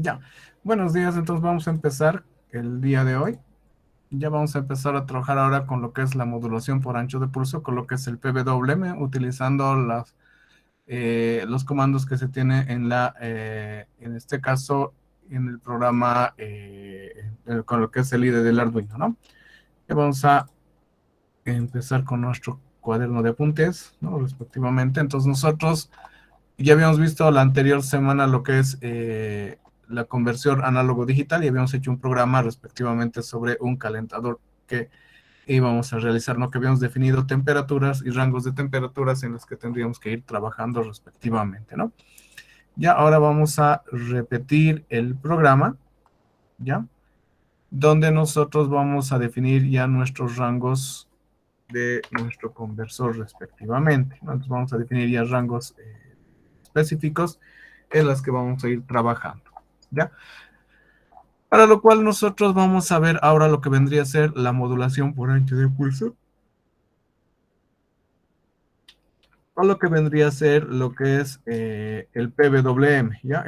Ya, buenos días, entonces vamos a empezar el día de hoy. Ya vamos a empezar a trabajar ahora con lo que es la modulación por ancho de pulso, con lo que es el PWM, utilizando los comandos que se tiene en este caso, en el programa, con lo que es el IDE del Arduino, ¿no? Ya vamos a empezar con nuestro cuaderno de apuntes, ¿no? Respectivamente. Entonces nosotros ya habíamos visto la anterior semana lo que es la conversión análogo-digital y habíamos hecho un programa respectivamente sobre un calentador que íbamos a realizar, ¿no? Que habíamos definido temperaturas y rangos de temperaturas en los que tendríamos que ir trabajando respectivamente, ¿no? Ya ahora vamos a repetir el programa, ¿ya? Donde nosotros vamos a definir ya nuestros rangos de nuestro conversor respectivamente, ¿no? Entonces vamos a definir ya rangos específicos en las que vamos a ir trabajando, ¿ya? Para lo cual nosotros vamos a ver ahora lo que vendría a ser la modulación por ancho de pulso, o lo que vendría a ser lo que es el PWM, ¿ya?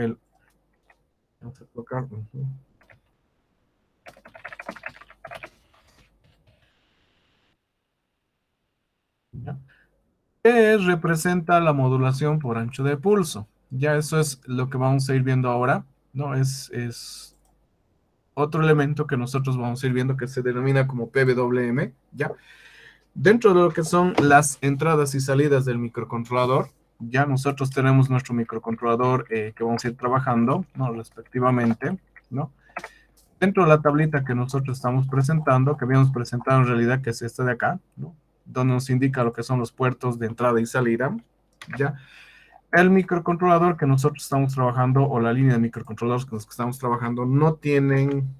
Vamos a tocar, ¿ya? ¿Qué representa la modulación por ancho de pulso? Ya eso es lo que vamos a ir viendo ahora, ¿no? Es otro elemento que nosotros vamos a ir viendo que se denomina como PWM, ¿ya? Dentro de lo que son las entradas y salidas del microcontrolador, ya nosotros tenemos nuestro microcontrolador que vamos a ir trabajando, ¿no? Respectivamente, ¿no? Dentro de la tablita que nosotros estamos presentando, que habíamos presentado en realidad, que es esta de acá, ¿no? Donde nos indica lo que son los puertos de entrada y salida, ¿ya? El microcontrolador que nosotros estamos trabajando, o la línea de microcontroladores con los que estamos trabajando, no tienen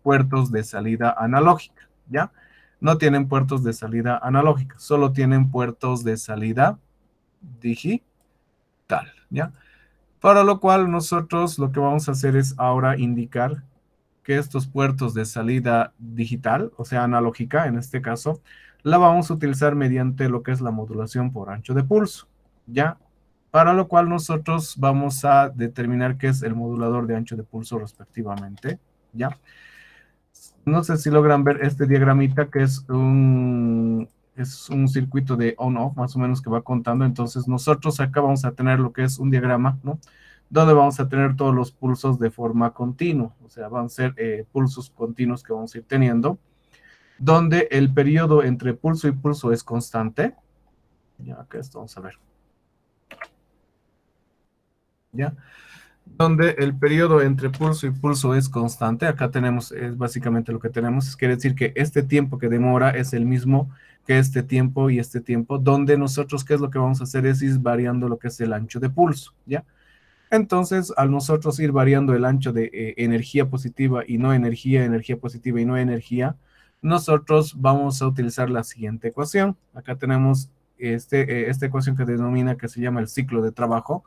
puertos de salida analógica, ¿ya? No tienen puertos de salida analógica, solo tienen puertos de salida digital, ¿ya? Para lo cual nosotros lo que vamos a hacer es ahora indicar que estos puertos de salida digital, o sea, analógica en este caso, la vamos a utilizar mediante lo que es la modulación por ancho de pulso, ¿ya? Para lo cual nosotros vamos a determinar qué es el modulador de ancho de pulso respectivamente, ¿ya? No sé si logran ver este diagramita que es un circuito de on-off, más o menos que va contando. Entonces nosotros acá vamos a tener lo que es un diagrama, ¿no? Donde vamos a tener todos los pulsos de forma continua. O sea, van a ser pulsos continuos que vamos a ir teniendo, donde el periodo entre pulso y pulso es constante. Ya, acá esto vamos a ver. ¿Ya? Donde el periodo entre pulso y pulso es constante. Acá tenemos, es básicamente lo que tenemos, quiere decir que este tiempo que demora es el mismo que este tiempo, donde nosotros, ¿qué es lo que vamos a hacer? Es ir variando lo que es el ancho de pulso, ¿ya? Entonces, al nosotros ir variando el ancho de energía positiva y no energía, energía positiva y no energía, nosotros vamos a utilizar la siguiente ecuación. Acá tenemos esta ecuación que denomina, que se llama el ciclo de trabajo,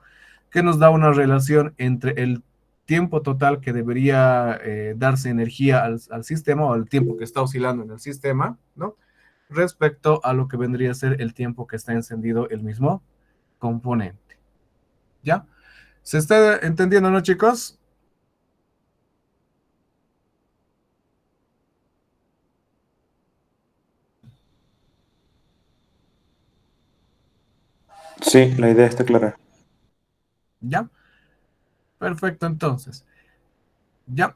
que nos da una relación entre el tiempo total que debería darse energía al sistema, o el tiempo que está oscilando en el sistema, ¿no? Respecto a lo que vendría a ser el tiempo que está encendido el mismo componente, ¿ya? ¿Se está entendiendo, no, chicos? Sí, la idea está clara. ¿Ya? Perfecto, entonces. Ya,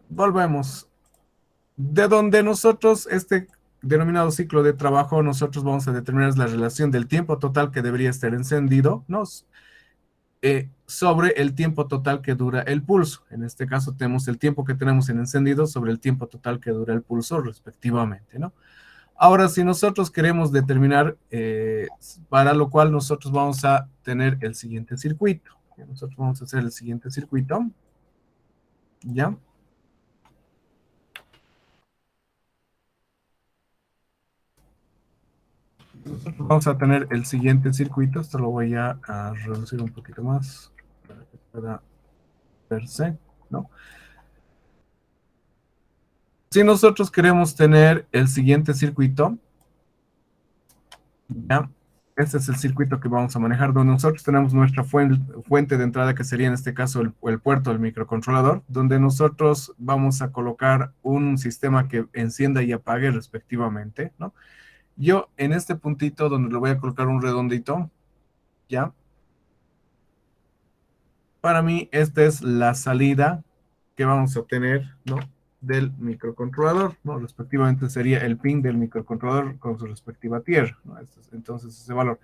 volvemos. De donde nosotros, este denominado ciclo de trabajo, nosotros vamos a determinar la relación del tiempo total que debería estar encendido, ¿no? Sobre el tiempo total que dura el pulso. En este caso tenemos el tiempo que tenemos en encendido sobre el tiempo total que dura el pulso respectivamente, ¿no? Ahora, si nosotros queremos determinar, para lo cual nosotros vamos a tener el siguiente circuito. Nosotros vamos a hacer el siguiente circuito, ¿ya? Vamos a tener el siguiente circuito. Esto lo voy a reducir un poquito más para que pueda verse, ¿no? Si nosotros queremos tener el siguiente circuito, ¿ya? Este es el circuito que vamos a manejar, donde nosotros tenemos nuestra fuente de entrada, que sería en este caso el puerto del microcontrolador, donde nosotros vamos a colocar un sistema que encienda y apague respectivamente, ¿no? Yo en este puntito donde le voy a colocar un redondito, ¿ya? Para mí, esta es la salida que vamos a obtener, ¿no? Del microcontrolador, ¿no? Respectivamente sería el pin del microcontrolador con su respectiva tierra, ¿no? Entonces, ese valor.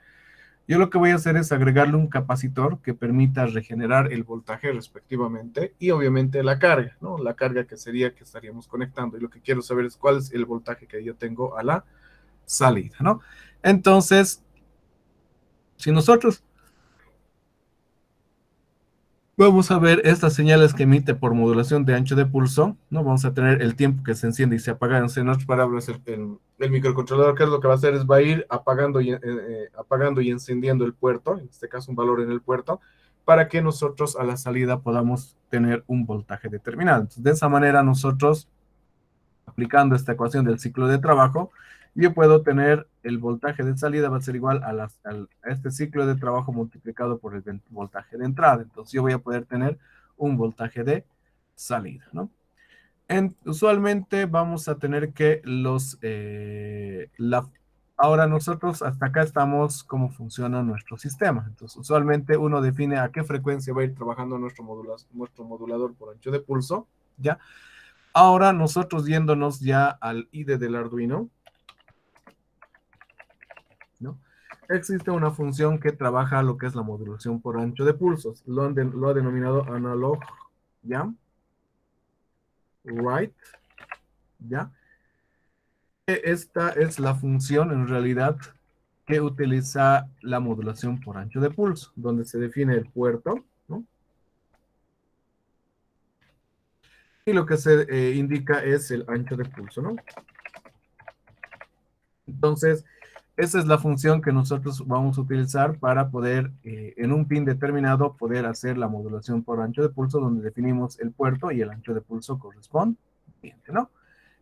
Yo lo que voy a hacer es agregarle un capacitor que permita regenerar el voltaje respectivamente y obviamente la carga, ¿no? La carga que sería que estaríamos conectando. Y lo que quiero saber es cuál es el voltaje que yo tengo a la salida, ¿no? Entonces, si nosotros vamos a ver estas señales que emite por modulación de ancho de pulso, ¿no? Vamos a tener el tiempo que se enciende y se apaga. En otras palabras, el microcontrolador, ¿qué es lo que va a hacer? Va a ir apagando y encendiendo el puerto, en este caso un valor en el puerto, para que nosotros a la salida podamos tener un voltaje determinado. Entonces, de esa manera nosotros, aplicando esta ecuación del ciclo de trabajo, yo puedo tener el voltaje de salida va a ser igual a este ciclo de trabajo multiplicado por el voltaje de entrada. Entonces yo voy a poder tener un voltaje de salida, ¿no? Usualmente vamos a tener que ahora nosotros hasta acá estamos cómo funciona nuestro sistema. Entonces usualmente uno define a qué frecuencia va a ir trabajando nuestro modulador por ancho de pulso, ¿ya? Ahora nosotros yéndonos ya al IDE del Arduino, ¿no? Existe una función que trabaja lo que es la modulación por ancho de pulsos. Lo ha denominado analog, ¿ya? Right, ¿ya? Esta es la función en realidad que utiliza la modulación por ancho de pulso, donde se define el puerto, ¿no? Y lo que se indica es el ancho de pulso, ¿no? Entonces, esa es la función que nosotros vamos a utilizar para poder, en un pin determinado, poder hacer la modulación por ancho de pulso, donde definimos el puerto y el ancho de pulso correspondiente, ¿no?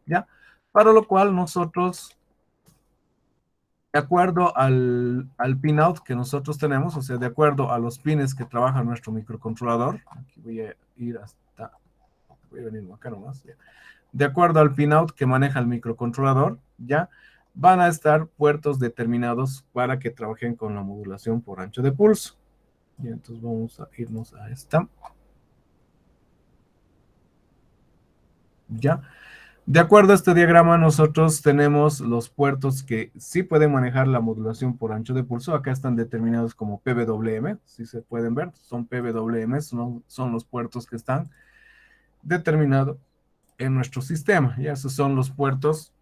¿Ya? Para lo cual nosotros, de acuerdo al pinout que nosotros tenemos, o sea, de acuerdo a los pines que trabaja nuestro microcontrolador, aquí voy a ir hasta, voy a venir acá nomás, ya. De acuerdo al pinout que maneja el microcontrolador, ya van a estar puertos determinados para que trabajen con la modulación por ancho de pulso. Y entonces vamos a irnos a esta. Ya. De acuerdo a este diagrama, nosotros tenemos los puertos que sí pueden manejar la modulación por ancho de pulso. Acá están determinados como PWM, si se pueden ver, son PWM, son los puertos que están determinados en nuestro sistema. Y esos son los puertos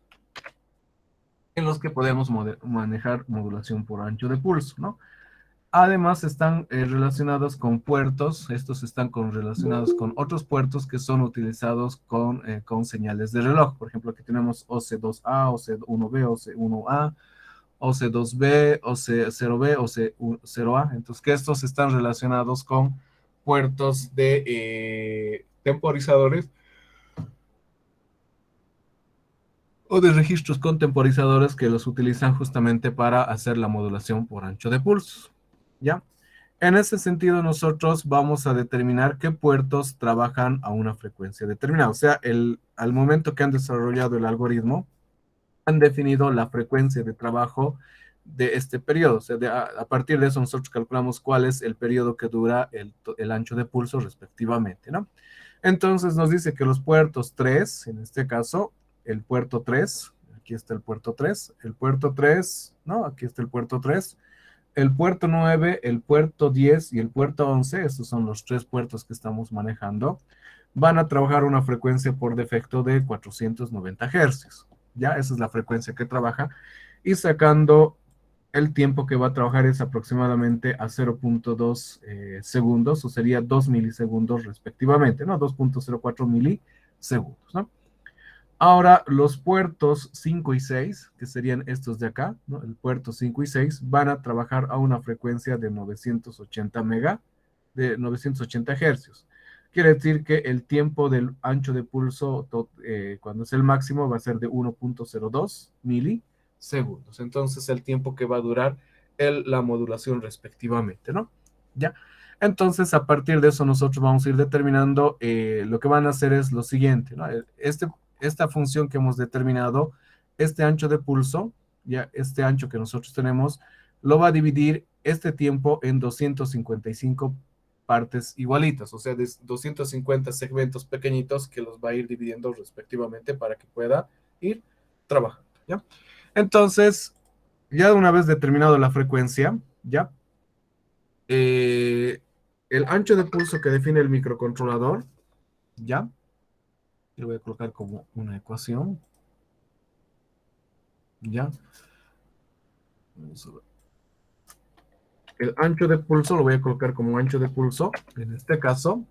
en los que podemos manejar modulación por ancho de pulso, ¿no? Además están relacionados con puertos, estos están relacionados con otros puertos que son utilizados con señales de reloj. Por ejemplo, aquí tenemos OC2A, OC1B, OC1A, OC2B, OC0B, OC0A. Entonces, que estos están relacionados con puertos de temporizadores o de registros contemporizadores que los utilizan justamente para hacer la modulación por ancho de pulsos. ¿Ya? En ese sentido, nosotros vamos a determinar qué puertos trabajan a una frecuencia determinada. O sea, al momento que han desarrollado el algoritmo, han definido la frecuencia de trabajo de este periodo. O sea, a partir de eso nosotros calculamos cuál es el periodo que dura el ancho de pulso respectivamente, ¿no? Entonces nos dice que los puertos 3, en este caso, el puerto 3, aquí está el puerto 3, ¿no? Aquí está el puerto 3, el puerto 9, el puerto 10 y el puerto 11, estos son los tres puertos que estamos manejando, van a trabajar una frecuencia por defecto de 490 Hz. Ya, esa es la frecuencia que trabaja. Y sacando el tiempo que va a trabajar es aproximadamente a 0.2 segundos, o sería 2 milisegundos respectivamente, ¿no? 2.04 milisegundos, ¿no? Ahora, los puertos 5 y 6, que serían estos de acá, ¿no? El puerto 5 y 6 van a trabajar a una frecuencia de 980 hercios. Quiere decir que el tiempo del ancho de pulso, cuando es el máximo, va a ser de 1.02 milisegundos. Entonces, el tiempo que va a durar la modulación respectivamente, ¿no? ¿Ya? Entonces, a partir de eso, nosotros vamos a ir determinando, lo que van a hacer es lo siguiente, ¿no? Esta función que hemos determinado, este ancho de pulso, ya este ancho que nosotros tenemos, lo va a dividir este tiempo en 255 partes igualitas, o sea, de 250 segmentos pequeñitos que los va a ir dividiendo respectivamente para que pueda ir trabajando, ¿ya? Entonces, ya una vez determinado la frecuencia, ¿ya? Eh, el ancho de pulso que define el microcontrolador, ¿ya? Lo voy a colocar como una ecuación, ¿ya? Vamos a ver. El ancho de pulso lo voy a colocar como ancho de pulso. En este caso,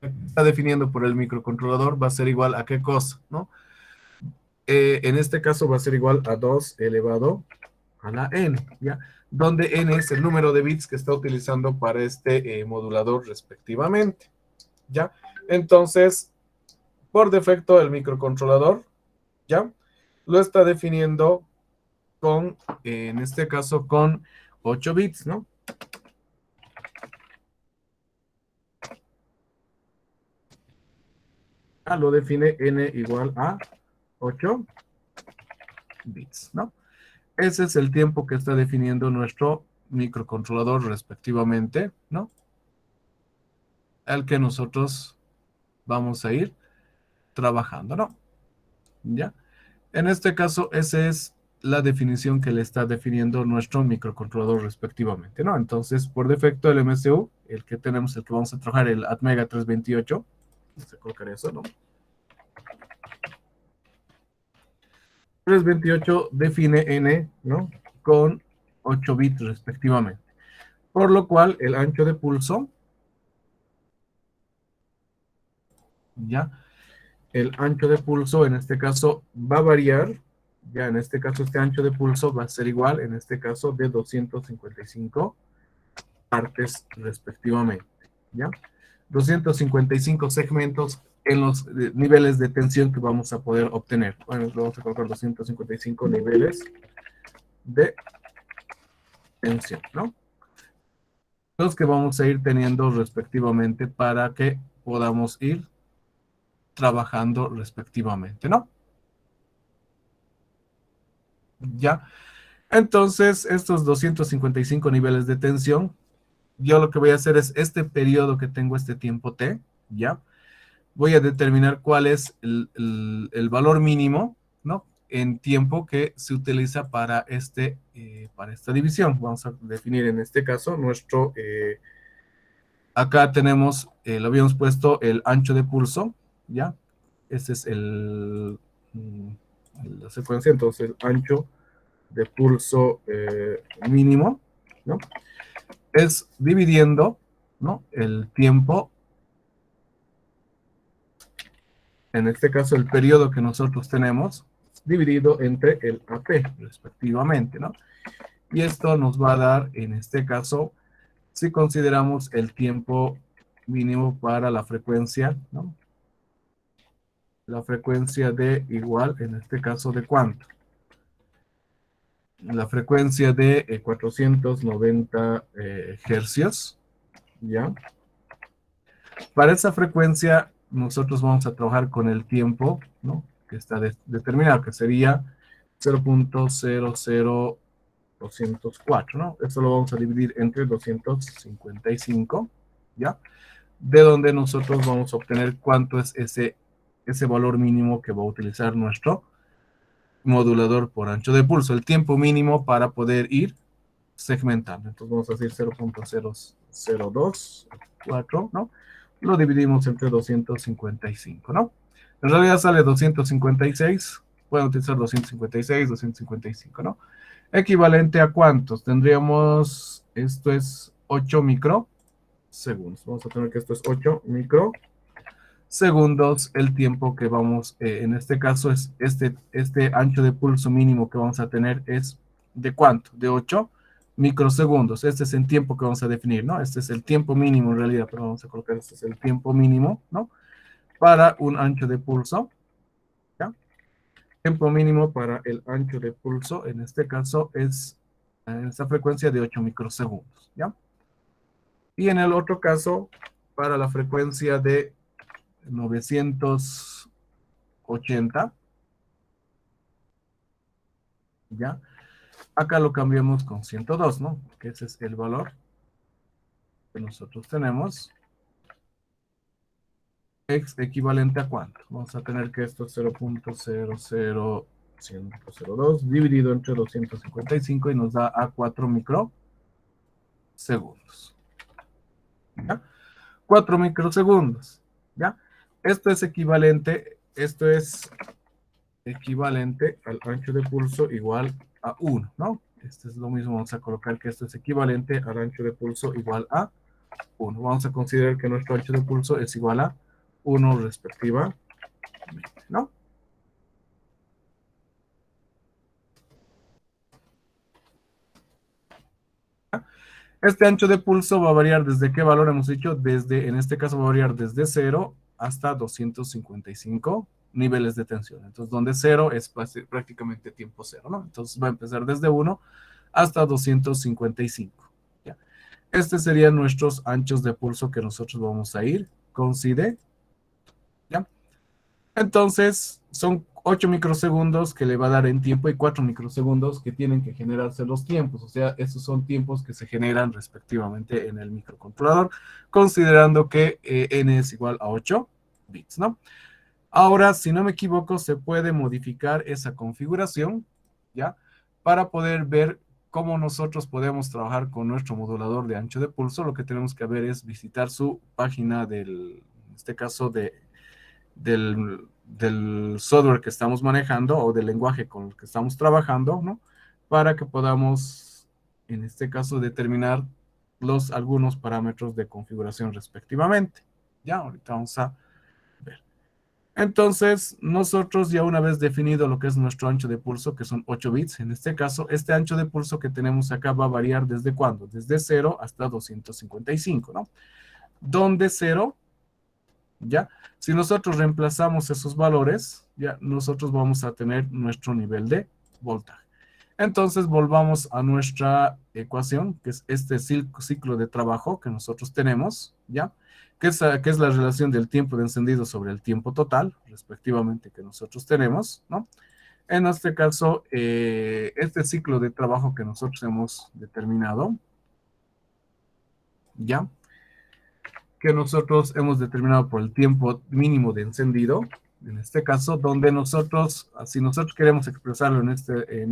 está definiendo por el microcontrolador, va a ser igual a qué cosa, ¿no? En este caso va a ser igual a 2 elevado a la n, ¿ya? Donde n es el número de bits que está utilizando para este modulador respectivamente, ¿ya? Entonces, por defecto, el microcontrolador, ¿ya? Lo está definiendo con, en este caso, con 8 bits, ¿no? Lo define n igual a 8 bits, ¿no? Ese es el tiempo que está definiendo nuestro microcontrolador respectivamente, ¿no? Al que nosotros vamos a ir trabajando, ¿no? ¿Ya? En este caso, esa es la definición que le está definiendo nuestro microcontrolador respectivamente, ¿no? Entonces, por defecto, el MCU, el que tenemos, el que vamos a trabajar, el Atmega 328, vamos a colocar eso, ¿no? 328 define n, ¿no? Con 8 bits respectivamente. Por lo cual, el ancho de pulso, ¿ya? El ancho de pulso en este caso va a variar, ya en este caso este ancho de pulso va a ser igual, en este caso de 255 partes respectivamente, ¿ya? 255 segmentos en los niveles de tensión que vamos a poder obtener. Bueno, vamos a colocar 255 niveles de tensión, ¿no? Los que vamos a ir teniendo respectivamente para que podamos ir trabajando respectivamente, ¿no? Ya. Entonces, estos 255 niveles de tensión, yo lo que voy a hacer es este periodo que tengo, este tiempo T, ¿ya? Voy a determinar cuál es el valor mínimo, ¿no? En tiempo que se utiliza para esta división. Vamos a definir en este caso acá tenemos, lo habíamos puesto el ancho de pulso, ¿ya? Este es la secuencia, entonces el ancho de pulso mínimo, ¿no? Es dividiendo, ¿no? El tiempo, en este caso el periodo que nosotros tenemos, dividido entre el AP, respectivamente, ¿no? Y esto nos va a dar, en este caso, si consideramos el tiempo mínimo para la frecuencia, ¿no? La frecuencia de igual, en este caso, ¿de cuánto? La frecuencia de 490 hercios, ¿ya? Para esa frecuencia, nosotros vamos a trabajar con el tiempo, ¿no? Que está determinado, que sería 0.00 204, ¿no? Esto lo vamos a dividir entre 255, ¿ya? De donde nosotros vamos a obtener cuánto es ese valor mínimo que va a utilizar nuestro modulador por ancho de pulso, el tiempo mínimo para poder ir segmentando. Entonces vamos a decir 0.00224, ¿no? Lo dividimos entre 255, ¿no? En realidad sale 256, pueden utilizar 256, 255, ¿no? Equivalente a cuántos? Tendríamos, esto es 8 microsegundos. Vamos a tener que esto es 8 microsegundos, el tiempo que vamos, en este caso es este ancho de pulso mínimo que vamos a tener es ¿de cuánto? De 8 microsegundos. Este es el tiempo que vamos a definir, ¿no? Este es el tiempo mínimo en realidad, pero vamos a colocar, este es el tiempo mínimo, ¿no? Para un ancho de pulso, ¿ya? Tiempo mínimo para el ancho de pulso, en este caso es en esta frecuencia de 8 microsegundos, ¿ya? Y en el otro caso, para la frecuencia de 980, ¿ya? Acá lo cambiamos con 102, ¿no? Que ese es el valor que nosotros tenemos. ¿Es equivalente a cuánto? Vamos a tener que esto es 0.00102 dividido entre 255 y nos da a 4 microsegundos. ¿Ya? 4 microsegundos. ¿Ya? Esto es equivalente al ancho de pulso igual a 1, ¿no? Este es lo mismo, vamos a colocar que esto es equivalente al ancho de pulso igual a 1. Vamos a considerar que nuestro ancho de pulso es igual a 1 respectivamente, ¿no? Este ancho de pulso va a variar desde qué valor hemos dicho, desde, en este caso va a variar desde 0 hasta 255 niveles de tensión. Entonces, donde 0 es prácticamente tiempo 0, ¿no? Entonces va a empezar desde 1 hasta 255. ¿Ya? Estos serían nuestros anchos de pulso que nosotros vamos a ir considerando. ¿Ya? Entonces, son 8 microsegundos que le va a dar en tiempo y 4 microsegundos que tienen que generarse los tiempos. O sea, esos son tiempos que se generan respectivamente en el microcontrolador, considerando que n es igual a 8 bits, ¿no? Ahora, si no me equivoco, se puede modificar esa configuración, ¿ya? Para poder ver cómo nosotros podemos trabajar con nuestro modulador de ancho de pulso. Lo que tenemos que ver es visitar su página en este caso, del software que estamos manejando o del lenguaje con el que estamos trabajando, ¿no? Para que podamos, en este caso, determinar algunos parámetros de configuración respectivamente. Ya, ahorita vamos a ver. Entonces, nosotros ya una vez definido lo que es nuestro ancho de pulso, que son 8 bits, en este caso, este ancho de pulso que tenemos acá va a variar desde cuándo? Desde 0 hasta 255, ¿no? Donde 0, ¿ya? Si nosotros reemplazamos esos valores, ya nosotros vamos a tener nuestro nivel de voltaje. Entonces volvamos a nuestra ecuación, que es este ciclo de trabajo que nosotros tenemos, ¿ya? Que es la relación del tiempo de encendido sobre el tiempo total, respectivamente, que nosotros tenemos, ¿no? En este caso, este ciclo de trabajo que nosotros hemos determinado, ¿ya? Que nosotros hemos determinado por el tiempo mínimo de encendido, en este caso, donde nosotros, si nosotros queremos expresarlo en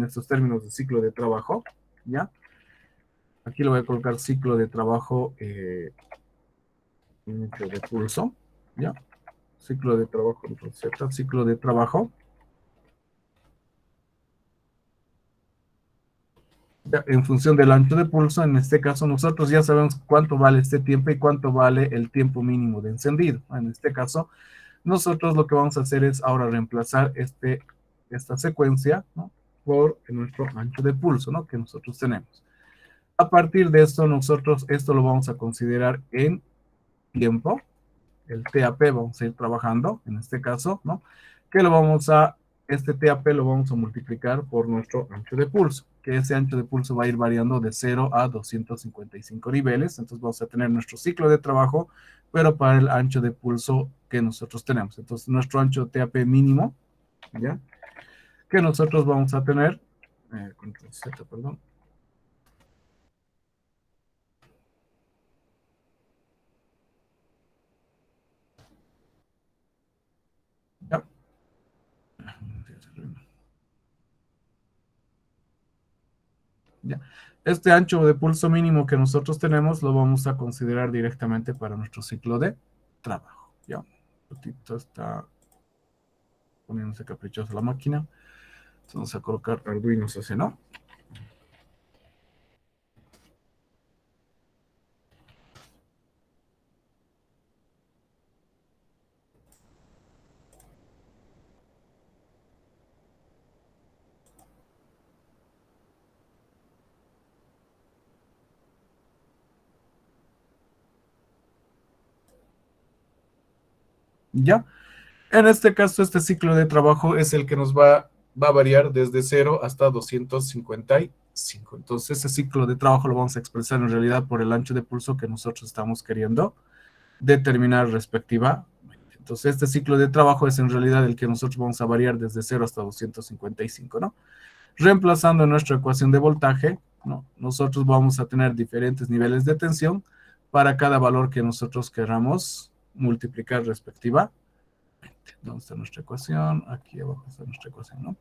estos términos de ciclo de trabajo, ¿ya? Aquí le voy a colocar ciclo de trabajo de pulso, ¿ya? Ciclo de trabajo, Z, ciclo de trabajo. Ya, en función del ancho de pulso, en este caso nosotros ya sabemos cuánto vale este tiempo y cuánto vale el tiempo mínimo de encendido. En este caso, nosotros lo que vamos a hacer es ahora reemplazar esta secuencia, ¿no? Por nuestro ancho de pulso, ¿no? Que nosotros tenemos. A partir de esto, nosotros esto lo vamos a considerar en tiempo. El TAP vamos a ir trabajando, en este caso, ¿no? Que este TAP lo vamos a multiplicar por nuestro ancho de pulso, que ese ancho de pulso va a ir variando de 0 a 255 niveles. Entonces vamos a tener nuestro ciclo de trabajo, pero para el ancho de pulso que nosotros tenemos. Entonces nuestro ancho TAP mínimo, ¿ya? Que nosotros vamos a tener, control Z, perdón, ¿ya? Este ancho de pulso mínimo que nosotros tenemos lo vamos a considerar directamente para nuestro ciclo de trabajo, ¿ya? Un ratito está poniéndose caprichosa la máquina. Entonces vamos a colocar Arduino CC, ¿no? ¿Ya? En este caso, este ciclo de trabajo es el que nos va a variar desde 0 hasta 255. Entonces, ese ciclo de trabajo lo vamos a expresar en realidad por el ancho de pulso que nosotros estamos queriendo determinar respectivamente. Entonces, este ciclo de trabajo es en realidad el que nosotros vamos a variar desde 0 hasta 255, ¿no? Reemplazando nuestra ecuación de voltaje, ¿no? Nosotros vamos a tener diferentes niveles de tensión para cada valor que nosotros queramos multiplicar respectivamente. ¿Dónde está nuestra ecuación? Aquí abajo está nuestra ecuación, ¿no?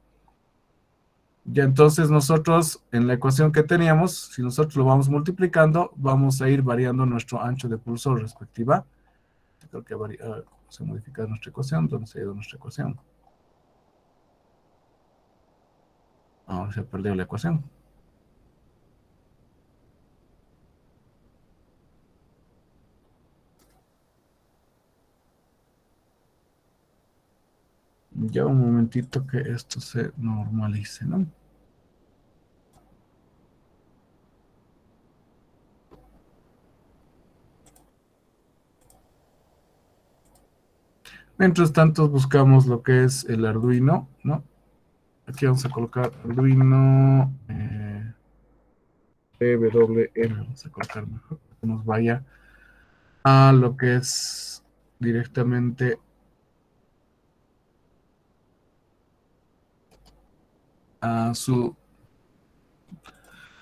Ya entonces nosotros, en la ecuación que teníamos, si nosotros lo vamos multiplicando, vamos a ir variando nuestro ancho de pulso respectiva. Creo que se modifica nuestra ecuación. ¿Dónde se ha ido nuestra ecuación? Ahora se perdió la ecuación. Ya un momentito que esto se normalice, ¿no? Mientras tanto buscamos lo que es el Arduino, ¿no? Aquí vamos a colocar Arduino PWM, vamos a colocar mejor, que nos vaya a lo que es directamente a su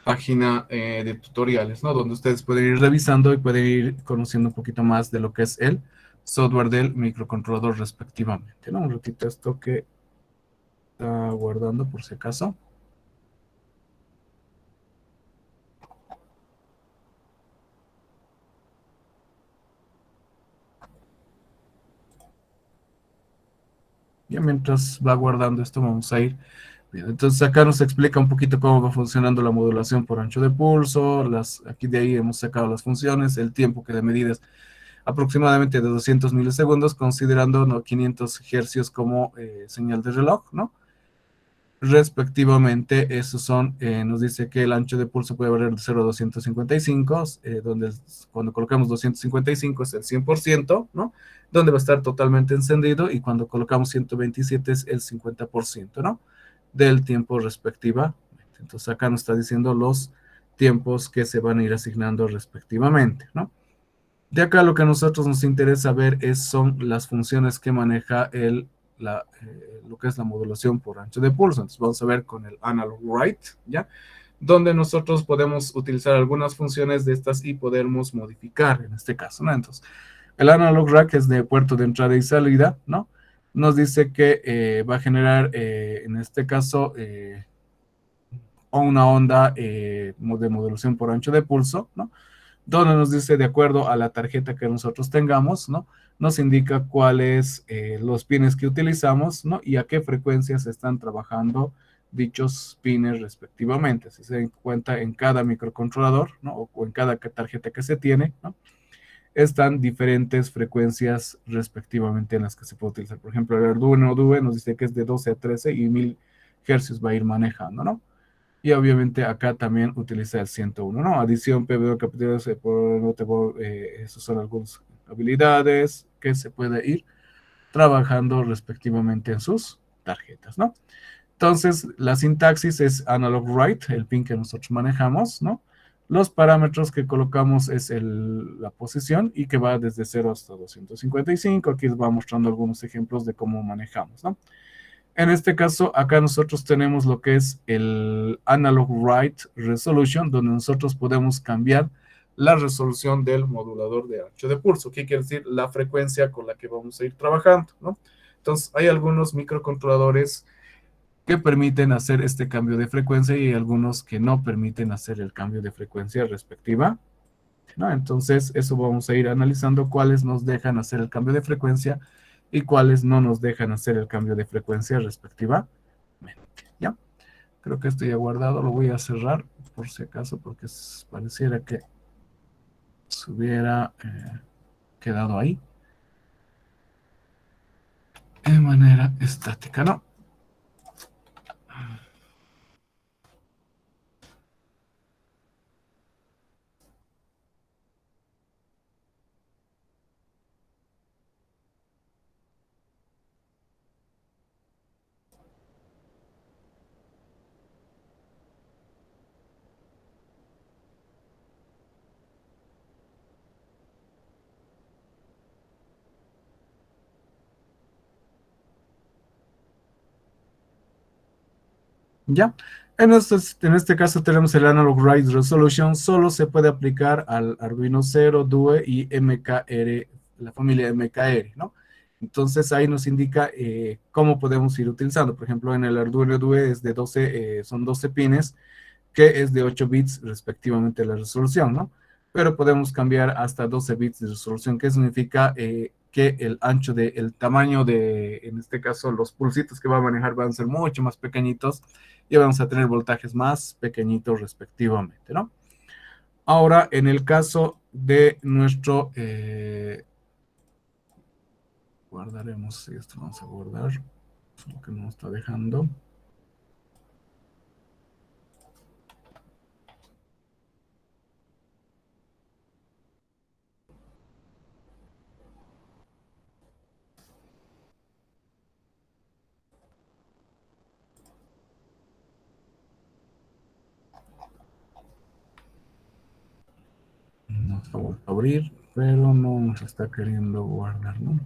página de tutoriales, ¿no? Donde ustedes pueden ir revisando y pueden ir conociendo un poquito más de lo que es el software del microcontrolador respectivamente, ¿no? Un ratito esto que está guardando por si acaso. Ya mientras va guardando esto, vamos a ir. Bien, entonces acá nos explica un poquito cómo va funcionando la modulación por ancho de pulso. Aquí de ahí hemos sacado las funciones, el tiempo que de medida es aproximadamente de 200 milisegundos, considerando, ¿no?, 500 hercios como señal de reloj, ¿no? Respectivamente, esos son, nos dice que el ancho de pulso puede variar de 0 a 255, donde cuando colocamos 255 es el 100%, ¿no? Donde va a estar totalmente encendido, y cuando colocamos 127 es el 50%, ¿no? Del tiempo respectiva. Entonces acá nos está diciendo los tiempos que se van a ir asignando respectivamente, ¿no? De acá lo que a nosotros nos interesa ver son las funciones que maneja lo que es la modulación por ancho de pulso. Entonces vamos a ver con el analog write, ¿ya? Donde nosotros podemos utilizar algunas funciones de estas y podemos modificar en este caso, ¿no? Entonces, el analog rack es de puerto de entrada y salida, ¿no? Nos dice que va a generar, en este caso, una onda de modulación por ancho de pulso, ¿no? Donde nos dice, de acuerdo a la tarjeta que nosotros tengamos, ¿no? Nos indica cuáles los pines que utilizamos, ¿no? Y a qué frecuencias están trabajando dichos pines respectivamente. Si se dan cuenta, en cada microcontrolador, ¿no? O en cada tarjeta que se tiene, ¿no? Están diferentes frecuencias respectivamente en las que se puede utilizar. Por ejemplo, el Arduino Due nos dice que es de 12 a 13 y 1000 hercios va a ir manejando, ¿no? Y obviamente acá también utiliza el 101, ¿no? Adición, PBO, capítulos, esas son algunas habilidades que se puede ir trabajando respectivamente en sus tarjetas, ¿no? Entonces, la sintaxis es analog write, el pin que nosotros manejamos, ¿no? Los parámetros que colocamos es la posición, y que va desde 0 hasta 255. Aquí les va mostrando algunos ejemplos de cómo manejamos, ¿no? En este caso, acá nosotros tenemos lo que es el Analog Write Resolution, donde nosotros podemos cambiar la resolución del modulador de ancho de pulso. ¿Qué quiere decir? La frecuencia con la que vamos a ir trabajando, ¿no? Entonces, hay algunos microcontroladores que permiten hacer este cambio de frecuencia y hay algunos que no permiten hacer el cambio de frecuencia respectiva, ¿no? Entonces, eso vamos a ir analizando cuáles nos dejan hacer el cambio de frecuencia y cuáles no nos dejan hacer el cambio de frecuencia respectivamente, ¿ya? Creo que esto ya guardado, lo voy a cerrar por si acaso, porque pareciera que se hubiera quedado ahí de manera estática, ¿no? Ya. En este caso tenemos el Analog Write Resolution, solo se puede aplicar al Arduino 0, DUE y MKR, la familia MKR, ¿no? Entonces ahí nos indica cómo podemos ir utilizando. Por ejemplo, en el Arduino DUE es de 12, son 12 pines, que es de 8 bits respectivamente la resolución, ¿no? Pero podemos cambiar hasta 12 bits de resolución, que significa que el ancho el tamaño de, en este caso, los pulsitos que va a manejar van a ser mucho más pequeñitos y vamos a tener voltajes más pequeñitos respectivamente, ¿no? Ahora, en el caso de nuestro, guardaremos, esto vamos a guardar, es lo que nos está dejando. Nos va a abrir, pero no nos está queriendo guardar, ¿no?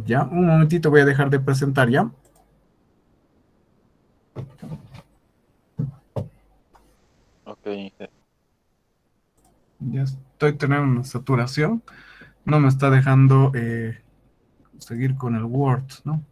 Ya, un momentito, voy a dejar de presentar ya. Ok, Ya estoy teniendo una saturación. No me está dejando seguir con el Word, ¿no?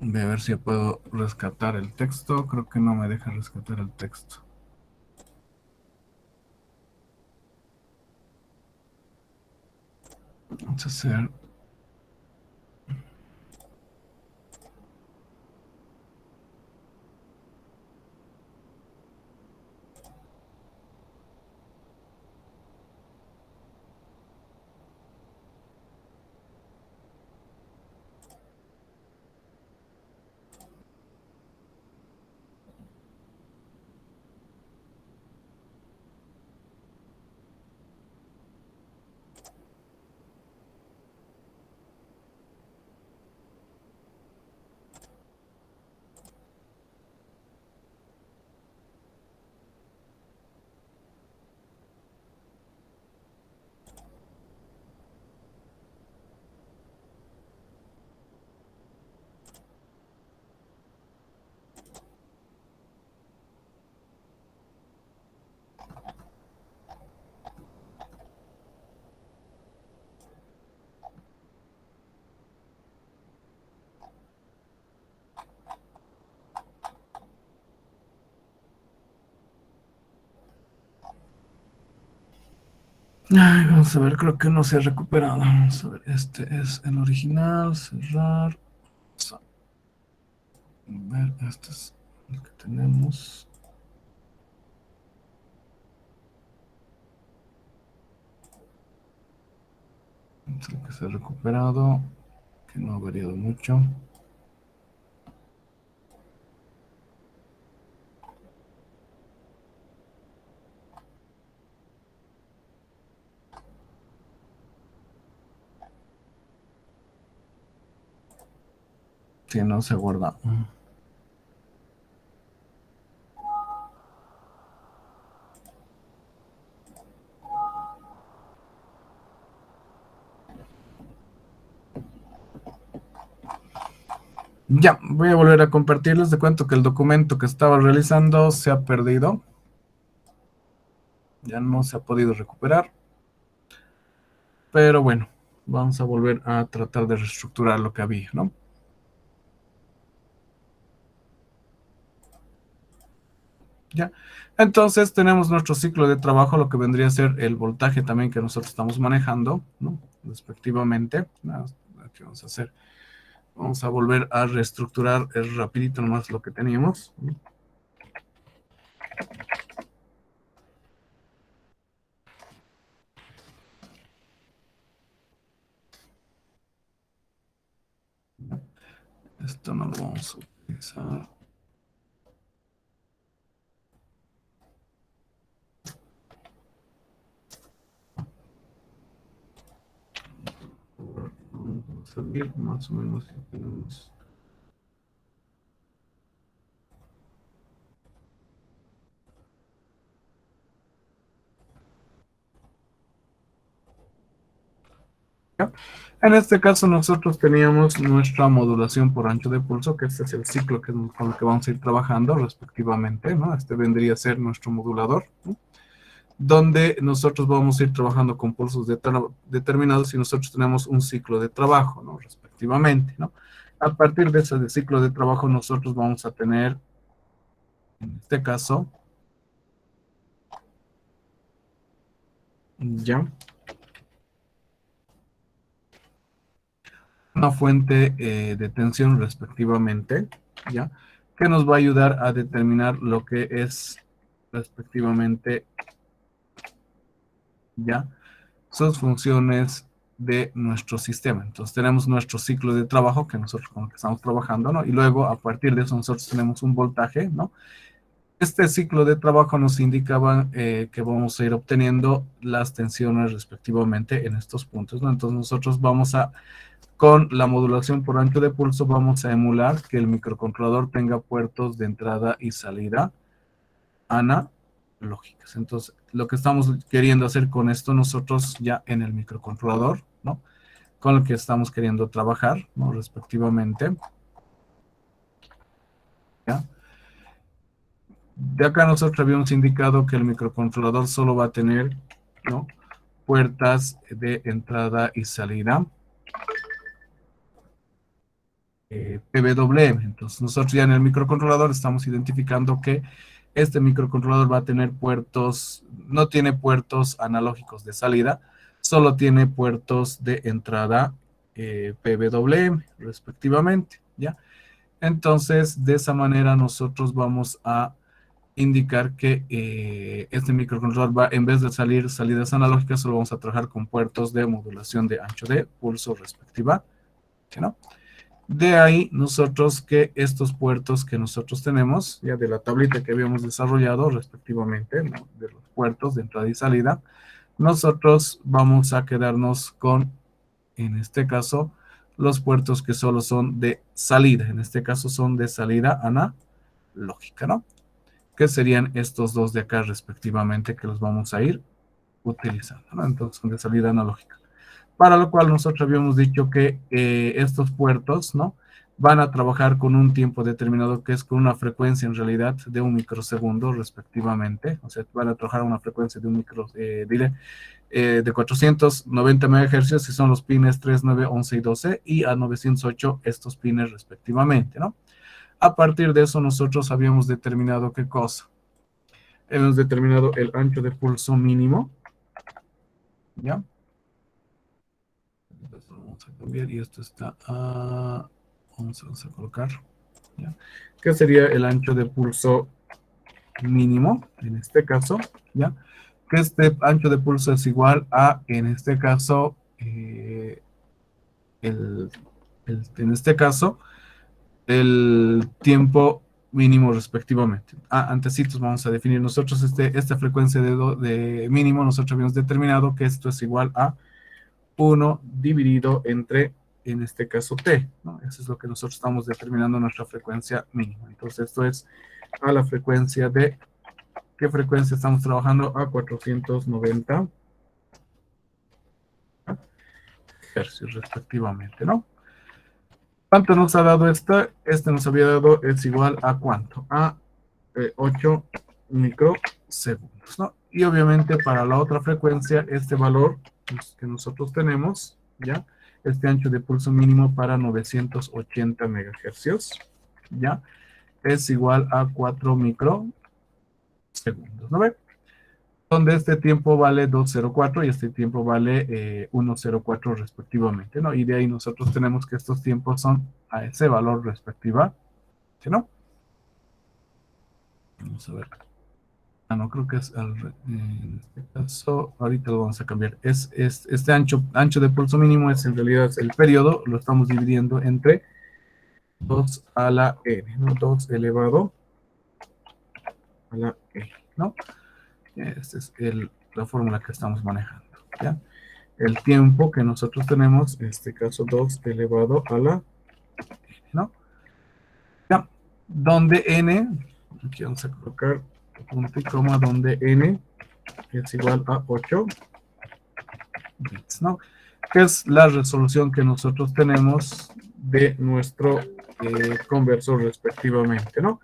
Voy a ver si puedo rescatar el texto. Creo que no me deja rescatar el texto. Vamos a hacer. Ay, vamos a ver, creo que no se ha recuperado. Vamos a ver, este es el original. Cerrar. A ver, este es el que tenemos. Es el que se ha recuperado, que no ha variado mucho. Si no se guarda. Ya, voy a volver a compartirles. De cuento que el documento que estaba realizando se ha perdido. Ya no se ha podido recuperar. Pero bueno, vamos a volver a tratar de reestructurar lo que había, ¿no? Ya. Entonces tenemos nuestro ciclo de trabajo, lo que vendría a ser el voltaje también que nosotros estamos manejando, ¿no? Respectivamente. ¿Qué vamos a hacer? Vamos a volver a reestructurar rapidito nomás lo que teníamos. Esto no lo vamos a utilizar. Vamos a ver más o menos si tenemos. ¿Ya? En este caso nosotros teníamos nuestra modulación por ancho de pulso, que este es el ciclo con el que vamos a ir trabajando respectivamente, ¿no? Este vendría a ser nuestro modulador, ¿no? Donde nosotros vamos a ir trabajando con pulsos determinados y nosotros tenemos un ciclo de trabajo, ¿no? Respectivamente, ¿no? A partir de ese ciclo de trabajo nosotros vamos a tener, en este caso, ya, una fuente de tensión respectivamente, ya, que nos va a ayudar a determinar lo que es respectivamente, ya, sus funciones de nuestro sistema. Entonces tenemos nuestro ciclo de trabajo que nosotros con el que estamos trabajando, ¿no? Y luego a partir de eso nosotros tenemos un voltaje, ¿no? Este ciclo de trabajo nos indicaba que vamos a ir obteniendo las tensiones respectivamente en estos puntos, ¿no? Entonces nosotros vamos a, con la modulación por ancho de pulso, vamos a emular que el microcontrolador tenga puertos de entrada y salida analógicas. Entonces, lo que estamos queriendo hacer con esto nosotros ya en el microcontrolador, ¿no? Con el que estamos queriendo trabajar, ¿no? Respectivamente. ¿Ya? De acá nosotros habíamos indicado que el microcontrolador solo va a tener, ¿no? Puertas de entrada y salida PWM. Entonces nosotros ya en el microcontrolador estamos identificando que este microcontrolador va a tener puertos, no tiene puertos analógicos de salida, solo tiene puertos de entrada PWM respectivamente, ¿ya? Entonces de esa manera nosotros vamos a indicar que este microcontrolador va, en vez de salir salidas analógicas, solo vamos a trabajar con puertos de modulación de ancho de pulso respectiva, ¿no? De ahí nosotros que estos puertos que nosotros tenemos, ya de la tablita que habíamos desarrollado respectivamente, ¿no? De los puertos de entrada y salida, nosotros vamos a quedarnos con, en este caso, los puertos que solo son de salida. En este caso son de salida analógica, ¿no? Que serían estos dos de acá respectivamente que los vamos a ir utilizando, ¿no? Entonces son de salida analógica. Para lo cual nosotros habíamos dicho que estos puertos, ¿no? Van a trabajar con un tiempo determinado que es con una frecuencia en realidad de 1 microsegundo respectivamente, o sea, van a trabajar a una frecuencia de de 490 MHz, si son los pines 3, 9, 11 y 12, y a 908 estos pines respectivamente, ¿no? A partir de eso nosotros habíamos determinado qué cosa. Hemos determinado el ancho de pulso mínimo, ¿ya? Entonces vamos a cambiar y esto está a... Vamos a colocar, ¿ya? ¿Qué sería el ancho de pulso mínimo? En este caso, ¿ya? Que este ancho de pulso es igual a, en este caso, eh, el, en este caso, el tiempo mínimo respectivamente. Antecitos vamos a definir nosotros esta frecuencia de mínimo, nosotros habíamos determinado que esto es igual a 1 dividido entre, en este caso, t, ¿no? Eso es lo que nosotros estamos determinando nuestra frecuencia mínima. Entonces, esto es a la frecuencia de, ¿qué frecuencia estamos trabajando? A 490 hercios respectivamente, ¿no? ¿Cuánto nos ha dado esta? Este nos había dado, es igual a ¿cuánto? A 8 microsegundos, ¿no? Y obviamente para la otra frecuencia, este valor que nosotros tenemos, ¿ya? Este ancho de pulso mínimo para 980 megahercios, ¿ya? Es igual a 4 microsegundos, ¿no ve? Donde este tiempo vale 204 y este tiempo vale 104 respectivamente, ¿no? Y de ahí nosotros tenemos que estos tiempos son a ese valor respectiva, ¿no? Vamos a ver. No creo que es en este caso, ahorita lo vamos a cambiar. Este ancho de pulso mínimo es en realidad el periodo, lo estamos dividiendo entre 2 a la n, ¿no? 2 elevado a la n, ¿no? Esta es la fórmula que estamos manejando, ¿ya? El tiempo que nosotros tenemos, en este caso 2 elevado a la n, ¿no? ¿Ya? Donde n, aquí vamos a colocar punto y coma, donde n es igual a 8 bits, ¿no? Que es la resolución que nosotros tenemos de nuestro conversor respectivamente, ¿no?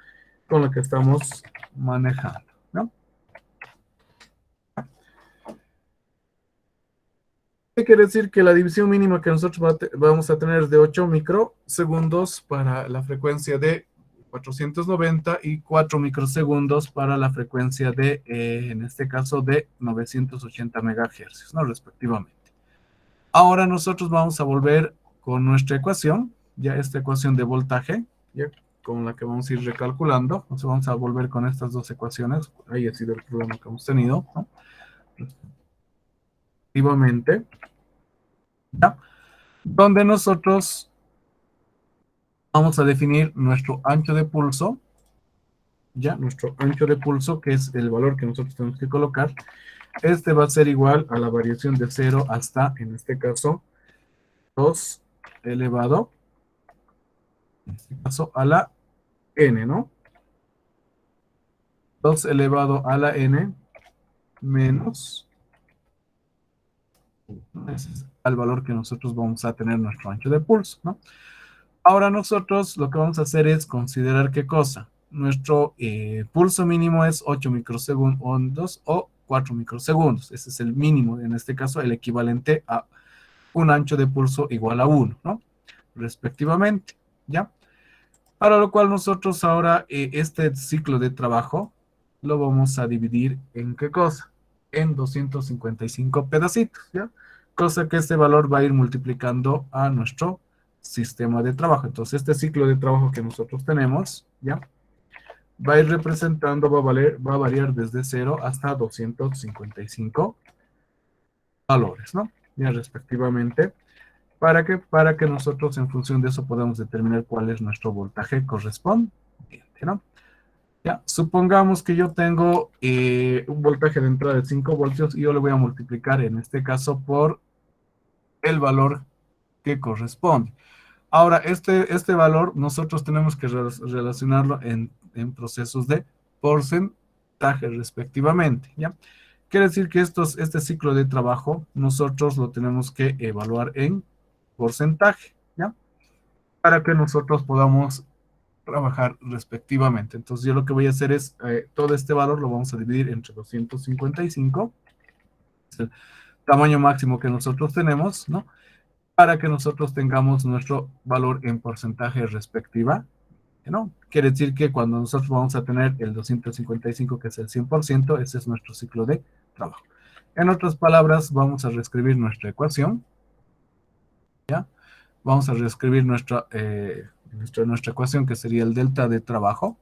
Con lo que estamos manejando, ¿no? ¿Qué quiere decir? Que la división mínima que nosotros vamos a tener es de 8 microsegundos para la frecuencia de 490 y 4 microsegundos para la frecuencia de, en este caso, de 980 megahercios, ¿no? Respectivamente. Ahora nosotros vamos a volver con nuestra ecuación, ya esta ecuación de voltaje, ya con la que vamos a ir recalculando. Entonces vamos a volver con estas dos ecuaciones. Ahí ha sido el problema que hemos tenido, ¿no? Respectivamente, ¿ya? Donde nosotros vamos a definir nuestro ancho de pulso, ya, nuestro ancho de pulso, que es el valor que nosotros tenemos que colocar. Este va a ser igual a la variación de 0 hasta, en este caso, 2 elevado, en este caso, a la n, ¿no? 2 elevado a la n menos, ese es el valor que nosotros vamos a tener nuestro ancho de pulso, ¿no? Ahora nosotros lo que vamos a hacer es considerar qué cosa. Nuestro pulso mínimo es 8 microsegundos o 4 microsegundos. Ese es el mínimo, en este caso el equivalente a un ancho de pulso igual a 1, ¿no? Respectivamente, ¿ya? Para lo cual nosotros ahora este ciclo de trabajo lo vamos a dividir en qué cosa? En 255 pedacitos, ¿ya? Cosa que este valor va a ir multiplicando a nuestro sistema de trabajo. Entonces este ciclo de trabajo que nosotros tenemos, ¿ya? Va a ir representando, va a variar desde 0 hasta 255 valores, ¿no? Ya respectivamente. Para que nosotros en función de eso podamos determinar cuál es nuestro voltaje correspondiente, ¿no? Ya, supongamos que yo tengo un voltaje de entrada de 5 voltios y yo le voy a multiplicar en este caso por el valor que corresponde. Ahora, este valor nosotros tenemos que relacionarlo en procesos de porcentaje respectivamente, ¿ya? Quiere decir que este ciclo de trabajo nosotros lo tenemos que evaluar en porcentaje, ¿ya? Para que nosotros podamos trabajar respectivamente. Entonces yo lo que voy a hacer es, todo este valor lo vamos a dividir entre 255, es el tamaño máximo que nosotros tenemos, ¿no? Para que nosotros tengamos nuestro valor en porcentaje respectiva, ¿no? Quiere decir que cuando nosotros vamos a tener el 255, que es el 100%, ese es nuestro ciclo de trabajo. En otras palabras, vamos a reescribir nuestra ecuación, ¿ya? Vamos a reescribir nuestra ecuación, que sería el delta de trabajo.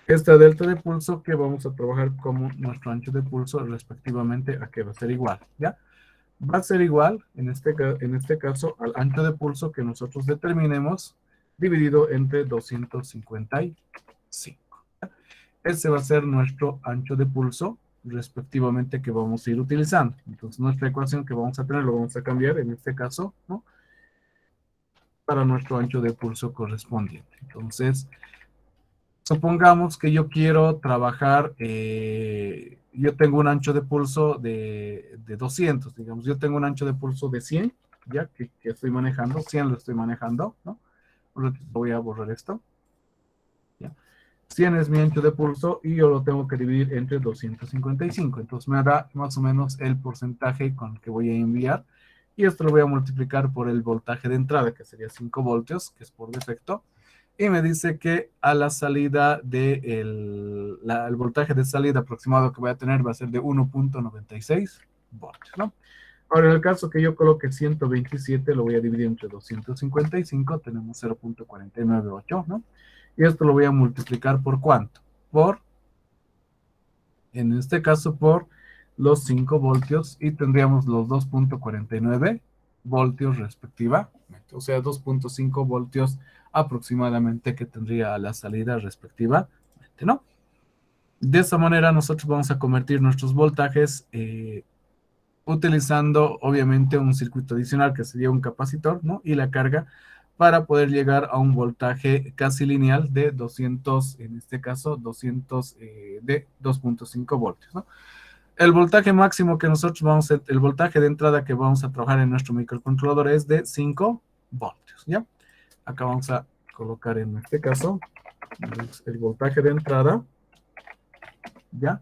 esta delta de pulso que vamos a trabajar como nuestro ancho de pulso respectivamente a que va a ser igual, ¿ya? Va a ser igual, en este caso, al ancho de pulso que nosotros determinemos dividido entre 255. Ese va a ser nuestro ancho de pulso respectivamente que vamos a ir utilizando. Entonces, nuestra ecuación que vamos a tener lo vamos a cambiar en este caso, ¿no? Para nuestro ancho de pulso correspondiente. Entonces, supongamos que yo quiero trabajar, yo tengo un ancho de pulso de 200, digamos, yo tengo un ancho de pulso de 100, ya que estoy manejando, 100 lo estoy manejando, ¿no? Voy a borrar esto, ¿ya? 100 es mi ancho de pulso y yo lo tengo que dividir entre 255, entonces me da más o menos el porcentaje con el que voy a enviar, y esto lo voy a multiplicar por el voltaje de entrada, que sería 5 voltios, que es por defecto, y me dice que a la salida el voltaje de salida aproximado que voy a tener va a ser de 1.96 voltios, ¿no? Ahora, en el caso que yo coloque 127, lo voy a dividir entre 255, tenemos 0.498, ¿no? Y esto lo voy a multiplicar por ¿cuánto? En este caso, por los 5 voltios, y tendríamos los 2.49 voltios respectivamente, o sea, 2.5 voltios aproximadamente que tendría a la salida respectivamente, ¿no? De esa manera nosotros vamos a convertir nuestros voltajes utilizando obviamente un circuito adicional que sería un capacitor, ¿no? Y la carga para poder llegar a un voltaje casi lineal de 200, en este caso 200 de 2.5 voltios, ¿no? El voltaje máximo que nosotros el voltaje de entrada que vamos a trabajar en nuestro microcontrolador es de 5 voltios, ¿ya? Acá vamos a colocar en este caso el voltaje de entrada, ¿ya?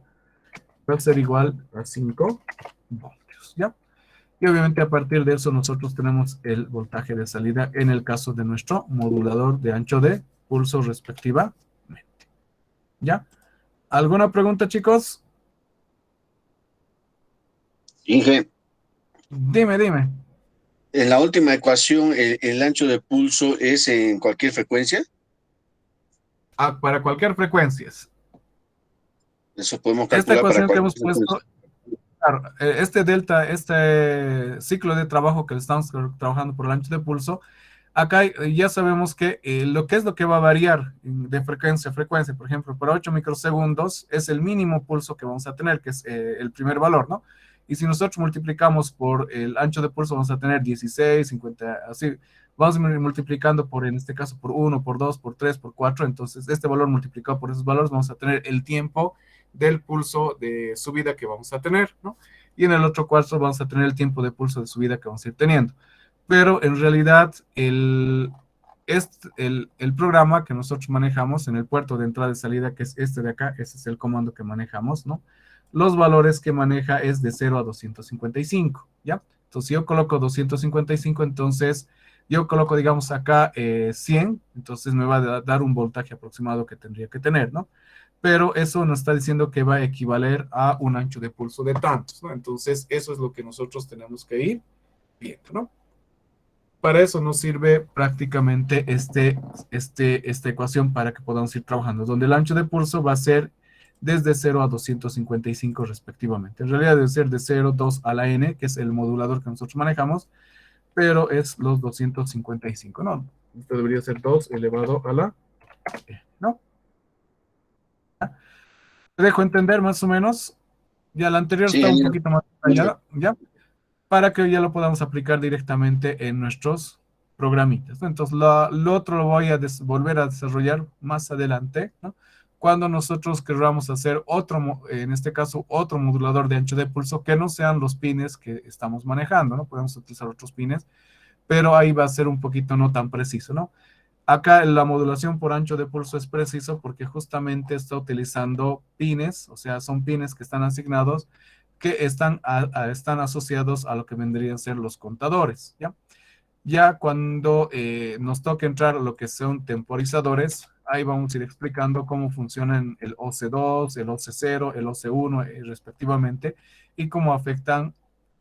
Va a ser igual a 5 voltios, ¿ya? Y obviamente a partir de eso nosotros tenemos el voltaje de salida en el caso de nuestro modulador de ancho de pulso respectivamente, ¿ya? ¿Alguna pregunta, chicos? Inge, Dime, dime. en la última ecuación, el ancho de pulso es en cualquier frecuencia. Ah, para cualquier frecuencia. Eso podemos Esta calcular para ecuación que cualquier hemos puesto, frecuencia. claro, este delta, este ciclo de trabajo que le estamos trabajando por el ancho de pulso, acá ya sabemos que lo que va a variar de frecuencia a frecuencia, por ejemplo, por 8 microsegundos es el mínimo pulso que vamos a tener, que es el primer valor, ¿no? Y si nosotros multiplicamos por el ancho de pulso, vamos a tener 16, 50, así. Vamos multiplicando por, en este caso, por 1, por 2, por 3, por 4. Entonces, este valor multiplicado por esos valores, vamos a tener el tiempo del pulso de subida que vamos a tener, ¿no? Y en el otro cuarto vamos a tener el tiempo de pulso de subida que vamos a ir teniendo. Pero en realidad el programa que nosotros manejamos en el puerto de entrada y salida, que es este de acá, ese es el comando que manejamos, ¿no? Los valores que maneja es de 0 a 255, ¿ya? Entonces, si yo coloco 255, entonces yo coloco, digamos, acá 100, entonces me va a dar un voltaje aproximado que tendría que tener, ¿no? Pero eso nos está diciendo que va a equivaler a un ancho de pulso de tantos, ¿no? Entonces, eso es lo que nosotros tenemos que ir viendo, ¿no? Para eso nos sirve prácticamente esta ecuación para que podamos ir trabajando, donde el ancho de pulso va a ser desde 0 a 255 respectivamente. En realidad debe ser de 0, 2 a la n, que es el modulador que nosotros manejamos, pero es los 255, ¿no? Esto debería ser 2 elevado a la e, ¿no? Te dejo entender más o menos. Ya la anterior Sí, está un genial. poquito más detallada, ¿ya? Para que ya lo podamos aplicar directamente en nuestros programitas, ¿no? Entonces, lo otro lo voy a volver a desarrollar más adelante, ¿no? Cuando nosotros queramos hacer otro, en este caso, otro modulador de ancho de pulso que no sean los pines que estamos manejando, ¿no? Podemos utilizar otros pines, pero ahí va a ser un poquito no tan preciso, ¿no? Acá la modulación por ancho de pulso es preciso porque justamente está utilizando pines, o sea, son pines que están asignados, que están asociados a lo que vendrían a ser los contadores, ¿ya? Ya cuando nos toque entrar a lo que son temporizadores, ahí vamos a ir explicando cómo funcionan el OC2, el OC0, el OC1 respectivamente, y cómo afectan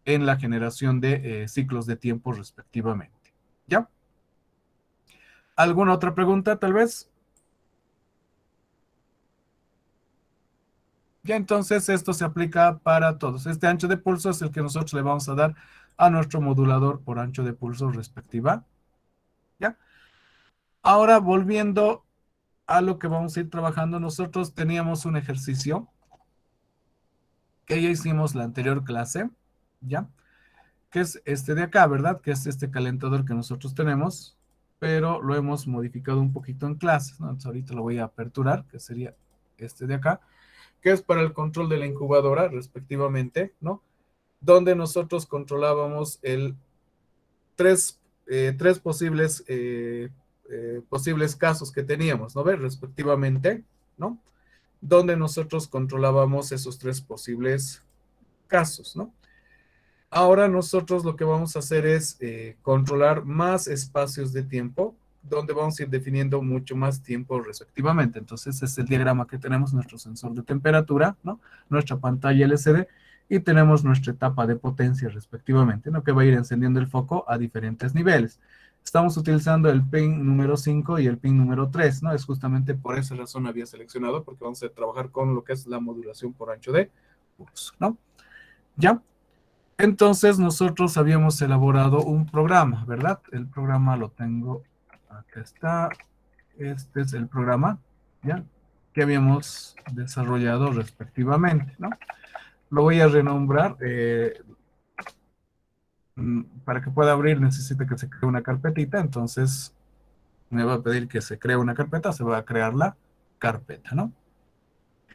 en la generación de ciclos de tiempo respectivamente, ¿ya? ¿Alguna otra pregunta, tal vez? Ya entonces esto se aplica para todos. Este ancho de pulso es el que nosotros le vamos a dar a nuestro modulador por ancho de pulso respectiva. ¿Ya? Ahora volviendo a lo que vamos a ir trabajando, nosotros teníamos un ejercicio que ya hicimos la anterior clase, ¿ya? Que es este de acá, ¿verdad? Que es este calentador que nosotros tenemos, pero lo hemos modificado un poquito en clases, ¿no? Entonces ahorita lo voy a aperturar, que sería este de acá, que es para el control de la incubadora, respectivamente, ¿no? Donde nosotros controlábamos tres posibles casos que teníamos, ¿no? ¿Ver? Respectivamente, ¿no? Donde nosotros controlábamos esos tres posibles casos, ¿no? Ahora nosotros lo que vamos a hacer es controlar más espacios de tiempo, donde vamos a ir definiendo mucho más tiempo respectivamente. Entonces, este es el diagrama que tenemos, nuestro sensor de temperatura, ¿no? Nuestra pantalla LCD y tenemos nuestra etapa de potencia respectivamente, ¿no? Que va a ir encendiendo el foco a diferentes niveles. Estamos utilizando el pin número 5 y el pin número 3, ¿no? Es justamente por esa razón había seleccionado, porque vamos a trabajar con lo que es la modulación por ancho de pulso, ¿no? ¿Ya? Entonces nosotros habíamos elaborado un programa, ¿verdad? El programa lo tengo, acá está, este es el programa, ¿ya? Que habíamos desarrollado respectivamente, ¿no? Lo voy a renombrar, para que pueda abrir necesita que se cree una carpetita, entonces me va a pedir que se cree una carpeta, se va a crear la carpeta, ¿no?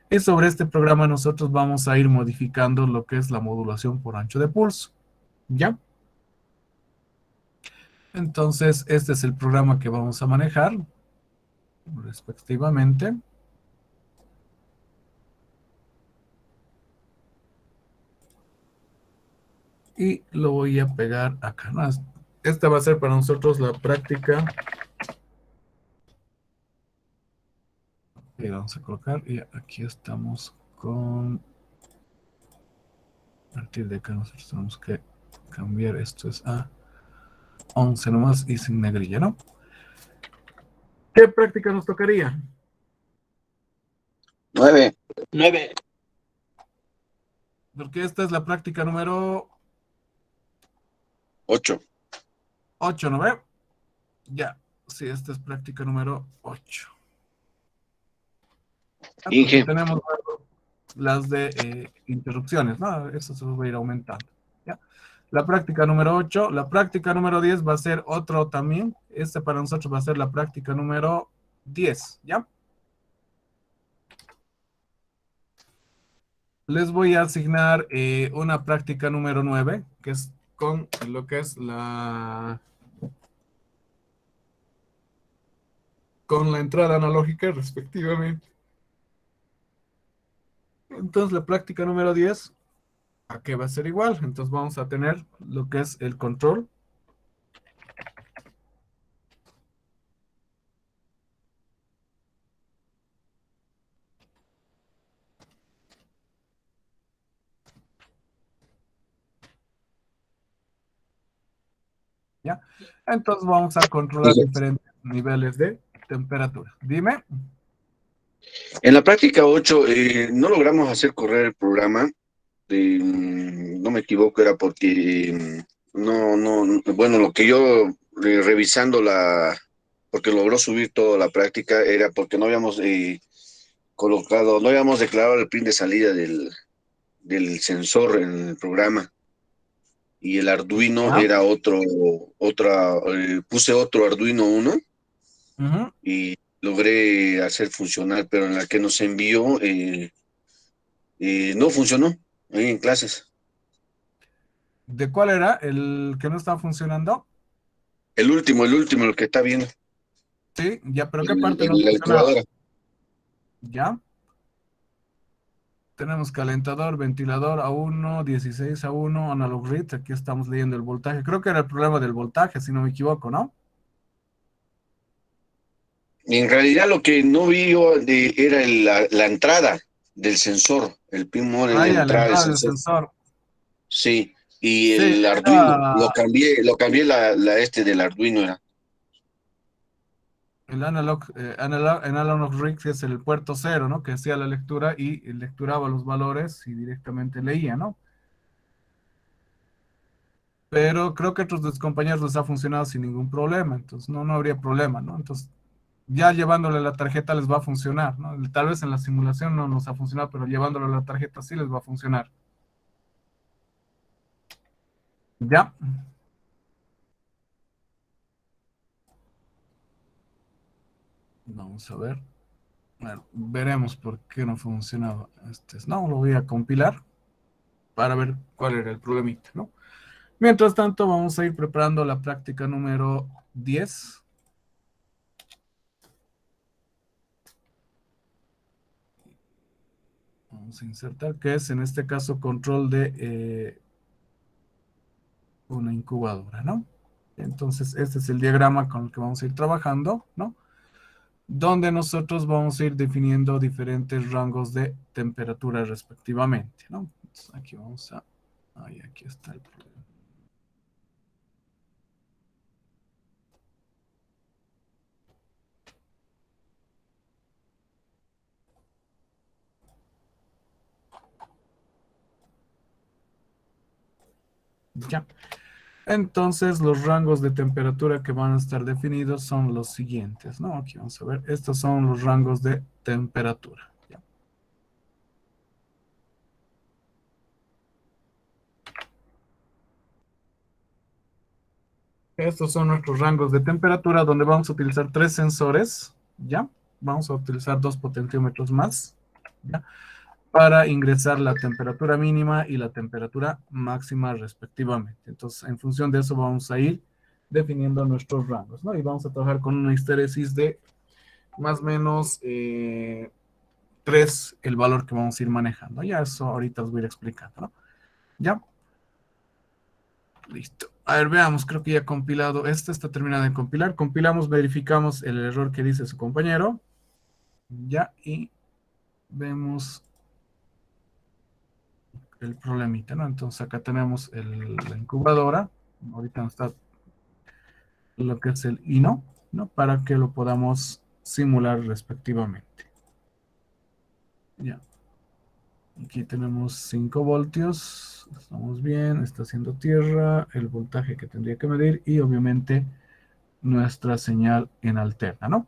Y sobre este programa nosotros vamos a ir modificando lo que es la modulación por ancho de pulso, ¿ya? Entonces, este es el programa que vamos a manejar respectivamente. Y lo voy a pegar acá, ¿no? Esta va a ser para nosotros la práctica. Y vamos a colocar, y aquí estamos con... A partir de acá nosotros tenemos que cambiar, esto es a 11 nomás y sin negrilla, ¿no? ¿Qué práctica nos tocaría? 9. Porque esta es la práctica número 8. 8, ¿no ve? Ya, sí, esta es práctica número 8. Porque Inge. tenemos las de interrupciones, ¿no? Eso se va a ir aumentando, ¿ya? La práctica número 8, la práctica número 10 va a ser otro también. Este para nosotros va a ser la práctica número 10, ¿ya? Les voy a asignar una práctica número 9, que es con lo que es con la entrada analógica respectivamente. Entonces la práctica número 10, ¿a qué va a ser igual? Entonces vamos a tener lo que es el control. ¿Ya? Entonces vamos a controlar diferentes niveles de temperatura. Dime. En la práctica 8 no logramos hacer correr el programa. No me equivoco, era porque bueno, lo que yo revisando porque logró subir toda la práctica, era porque no habíamos colocado, no habíamos declarado el pin de salida del sensor en el programa. Y el Arduino ¿Ya? era puse otro Arduino 1 Ujú. y logré hacer funcionar, pero en la que nos envió no funcionó ahí en clases. ¿De cuál era el que no está funcionando? El último, el que está viendo, Sí, ya, pero ¿qué parte no la funcionaba? incubadora. Ya, tenemos calentador, ventilador A1, 16 A1, analog read. Aquí estamos leyendo el voltaje. Creo que era el problema del voltaje, si no me equivoco, ¿no? En realidad lo que no vi yo era la entrada del sensor, el pin mod en Ah, la ya, la entrada del entrada del sensor. sensor. Sí, y Sí, el Arduino, era. lo cambié la del Arduino era. El analog read es el puerto cero, ¿no? Que hacía la lectura y lecturaba los valores y directamente leía, ¿no? Pero creo que a otros de tus compañeros les ha funcionado sin ningún problema, entonces no habría problema, ¿no? Entonces, ya llevándole la tarjeta les va a funcionar, ¿no? Tal vez en la simulación no nos ha funcionado, pero llevándole la tarjeta sí les va a funcionar. ¿Ya? Vamos a ver. Bueno, veremos por qué no ha funcionado. No, lo voy a compilar para ver cuál era el problemita, ¿no? Mientras tanto, vamos a ir preparando la práctica número 10. Vamos a insertar, que es en este caso control de una incubadora, ¿no? Entonces, este es el diagrama con el que vamos a ir trabajando, ¿no? Donde nosotros vamos a ir definiendo diferentes rangos de temperatura respectivamente, ¿no? Entonces, aquí vamos a... Ahí, aquí está el problema. Ya. Entonces, los rangos de temperatura que van a estar definidos son los siguientes, ¿no? Aquí vamos a ver. Estos son los rangos de temperatura. ¿Ya? Estos son nuestros rangos de temperatura donde vamos a utilizar 3 sensores, ¿ya? Vamos a utilizar 2 potenciómetros más, ¿ya? Para ingresar la temperatura mínima y la temperatura máxima respectivamente. Entonces, en función de eso vamos a ir definiendo nuestros rangos, ¿no? Y vamos a trabajar con una histéresis de más o menos 3, el valor que vamos a ir manejando. Ya eso ahorita os voy a ir explicando, ¿no? ¿Ya? Listo. A ver, veamos, creo que ya compilado. Esta está terminada de compilar. Compilamos, verificamos el error que dice su compañero. Ya, y vemos el problemita, ¿no? Entonces acá tenemos la incubadora. Ahorita no está lo que es el INO, ¿no? Para que lo podamos simular respectivamente. Ya. Aquí tenemos 5 voltios. Estamos bien, está haciendo tierra, el voltaje que tendría que medir y obviamente nuestra señal en alterna, ¿no?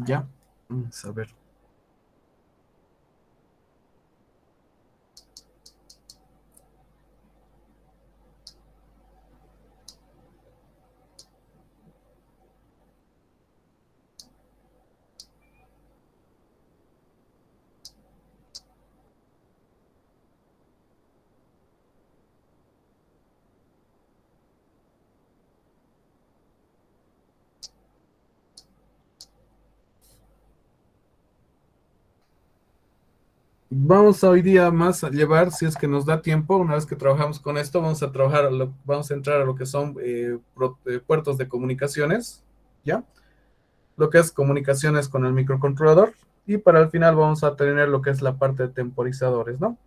Ya, vamos a ver. Vamos a hoy día más a llevar, si es que nos da tiempo, una vez que trabajamos con esto, vamos a trabajar, vamos a entrar a lo que son puertos de comunicaciones, ¿ya? Lo que es comunicaciones con el microcontrolador, y para el final vamos a tener lo que es la parte de temporizadores, ¿no?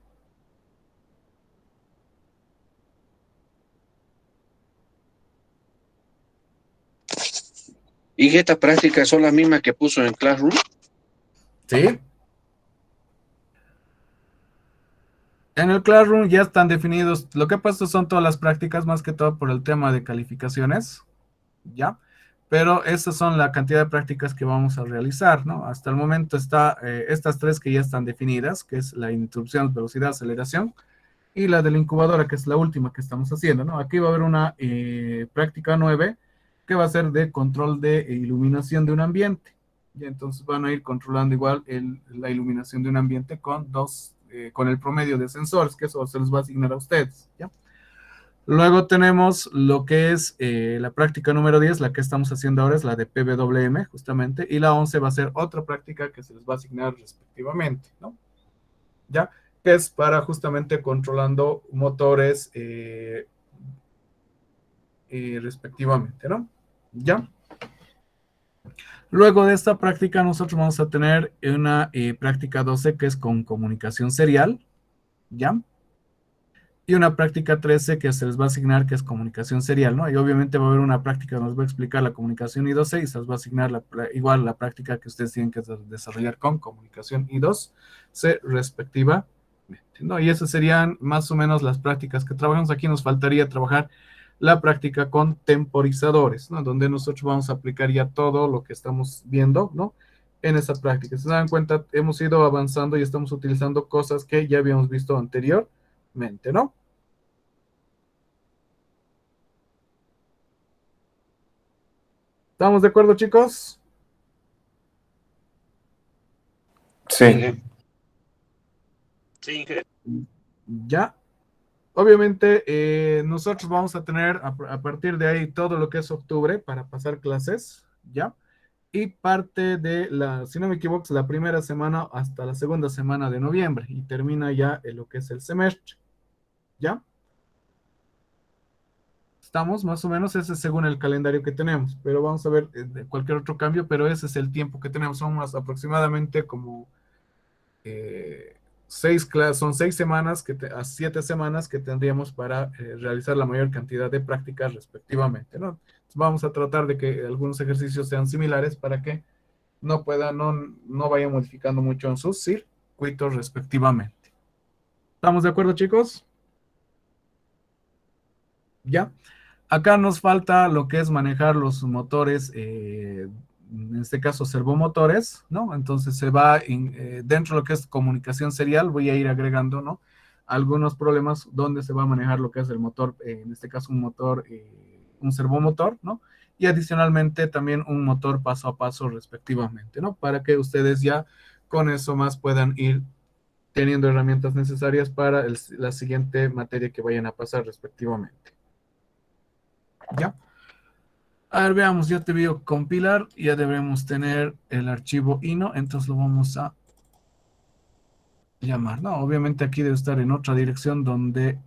¿Y estas prácticas son las mismas que puso en Classroom? Sí. En el Classroom ya están definidos, lo que he puesto son todas las prácticas, más que todo por el tema de calificaciones, ¿ya? Pero esas son la cantidad de prácticas que vamos a realizar, ¿no? Hasta el momento está estas 3 que ya están definidas, que es la interrupción, velocidad, aceleración, y la de la incubadora, que es la última que estamos haciendo, ¿no? Aquí va a haber una práctica 9 que va a ser de control de iluminación de un ambiente. Y entonces van a ir controlando igual la iluminación de un ambiente con el promedio de sensores, que eso se les va a asignar a ustedes, ¿ya? Luego tenemos lo que es la práctica número 10, la que estamos haciendo ahora es la de PWM, justamente, y la 11 va a ser otra práctica que se les va a asignar respectivamente, ¿no? ¿Ya? Que es para justamente controlando motores respectivamente, ¿no? ¿Ya? Luego de esta práctica nosotros vamos a tener una práctica 12 que es con comunicación serial, ¿ya? y una práctica 13 que se les va a asignar, que es comunicación serial, ¿no? Y obviamente va a haber una práctica donde nos va a explicar la comunicación I2C y se les va a asignar igual la práctica que ustedes tienen que desarrollar con comunicación I2C respectivamente, ¿no? Y esas serían más o menos las prácticas que trabajamos. Aquí nos faltaría trabajar la práctica con temporizadores, ¿no? Donde nosotros vamos a aplicar ya todo lo que estamos viendo, ¿no? En esa práctica. Si se dan cuenta, hemos ido avanzando y estamos utilizando cosas que ya habíamos visto anteriormente, ¿no? ¿Estamos de acuerdo, chicos? Sí. Sí. Ya. Obviamente, nosotros vamos a tener a partir de ahí todo lo que es octubre para pasar clases, ¿ya? Y parte de si no me equivoco, la primera semana hasta la segunda semana de noviembre y termina ya en lo que es el semestre, ¿ya? Estamos más o menos, ese es según el calendario que tenemos, pero vamos a ver de cualquier otro cambio, pero ese es el tiempo que tenemos, son más aproximadamente como eh, son 6 semanas, a 7 semanas que tendríamos para realizar la mayor cantidad de prácticas respectivamente, ¿no? Entonces vamos a tratar de que algunos ejercicios sean similares para que no vayan modificando mucho en sus circuitos respectivamente. ¿Estamos de acuerdo, chicos? ¿Ya? Acá nos falta lo que es manejar los motores, en este caso servomotores, ¿no? Entonces dentro de lo que es comunicación serial, voy a ir agregando, ¿no? Algunos problemas donde se va a manejar lo que es el motor, en este caso un servomotor, ¿no? Y adicionalmente también un motor paso a paso respectivamente, ¿no? Para que ustedes ya con eso más puedan ir teniendo herramientas necesarias para la siguiente materia que vayan a pasar respectivamente. ¿Ya? A ver, veamos, ya te veo compilar, ya debemos tener el archivo INO, entonces lo vamos a llamar, ¿no? Obviamente aquí debe estar en otra dirección donde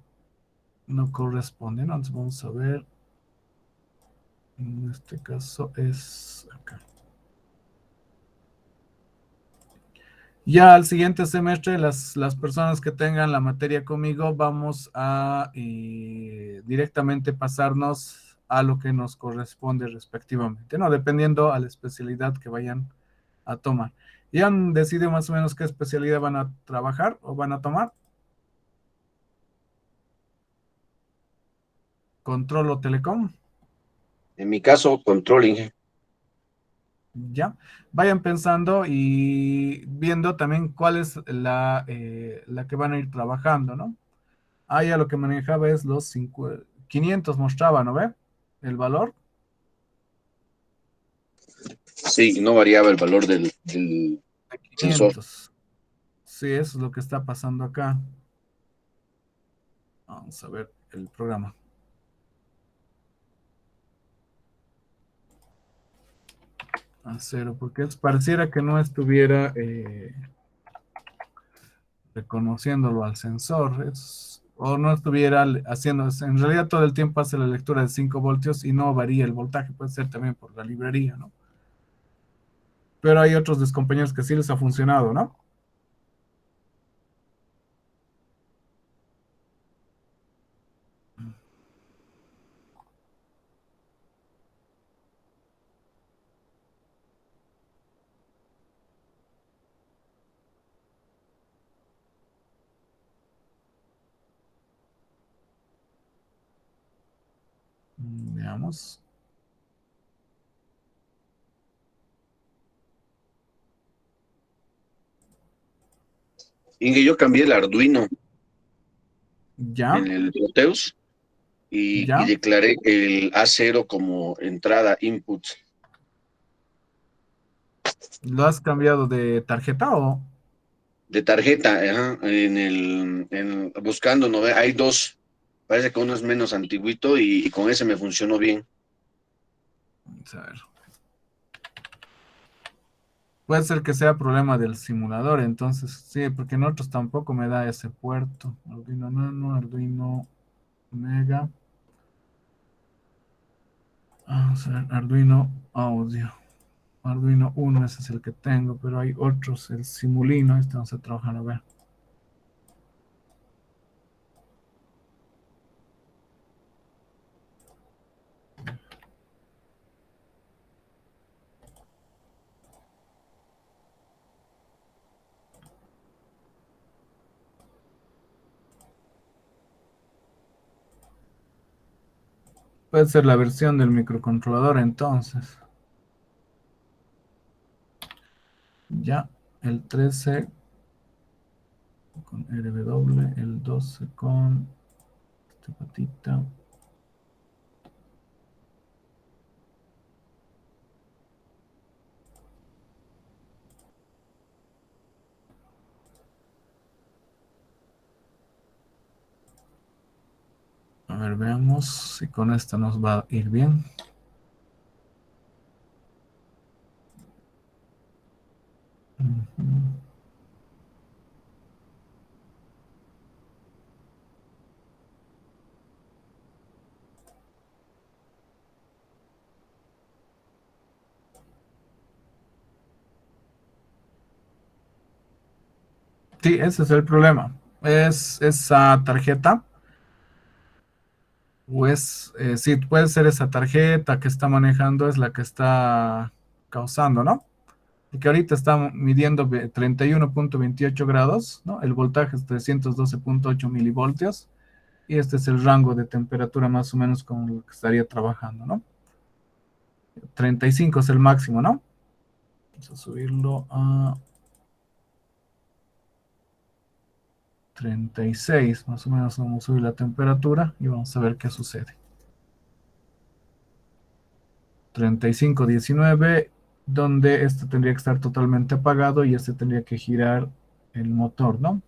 no corresponde, ¿no? Entonces vamos a ver, en este caso es acá. Ya al siguiente semestre, las personas que tengan la materia conmigo, vamos a directamente pasarnos a lo que nos corresponde respectivamente, ¿no? Dependiendo a la especialidad que vayan a tomar. ¿Ya han decidido más o menos qué especialidad van a trabajar o van a tomar? ¿Control o telecom? En mi caso, controlling. Ya. Vayan pensando y viendo también cuál es la que van a ir trabajando, ¿no? Ah, ya lo que manejaba es 500 mostraba, ¿no ve? El valor. Sí, no variaba el valor del De sensor. 500. Sí, eso es lo que está pasando acá. Vamos a ver el programa. A cero, porque pareciera que no estuviera reconociéndolo al sensor, o no estuviera haciendo, en realidad todo el tiempo hace la lectura de 5 voltios y no varía el voltaje, puede ser también por la librería, ¿no? Pero hay otros compañeros que sí les ha funcionado, ¿no? Veamos. Inge, yo cambié el Arduino Ya, en el Proteus y ya. declaré el A0 como entrada input ¿Lo has cambiado de tarjeta o? de tarjeta, ajá, buscando, ¿no ve? Hay dos, parece que uno es menos antiguito y con ese me funcionó bien. Vamos a ver. Puede ser que sea problema del simulador, entonces sí, porque en otros tampoco me da ese puerto. Arduino Nano, Arduino Mega. Vamos a ver, Arduino Audio. Arduino 1, ese es el que tengo, pero hay otros, el Simulino, este vamos a trabajar a ver. Puede ser la versión del microcontrolador entonces. Ya, el 13 con RW, el 12 con esta patita. A ver, veamos si con esta nos va a ir bien. Ujú. Sí, ese es el problema. Es esa tarjeta, o es, sí, puede ser esa tarjeta que está manejando, es la que está causando, ¿no? Porque ahorita está midiendo 31.28 grados, ¿no? El voltaje es 312.8 milivoltios y este es el rango de temperatura más o menos con lo que estaría trabajando, ¿no? 35 es el máximo, ¿no? Vamos a subirlo a 36, más o menos vamos a subir la temperatura y vamos a ver qué sucede. 35.19, donde este tendría que estar totalmente apagado y este tendría que girar el motor, ¿no?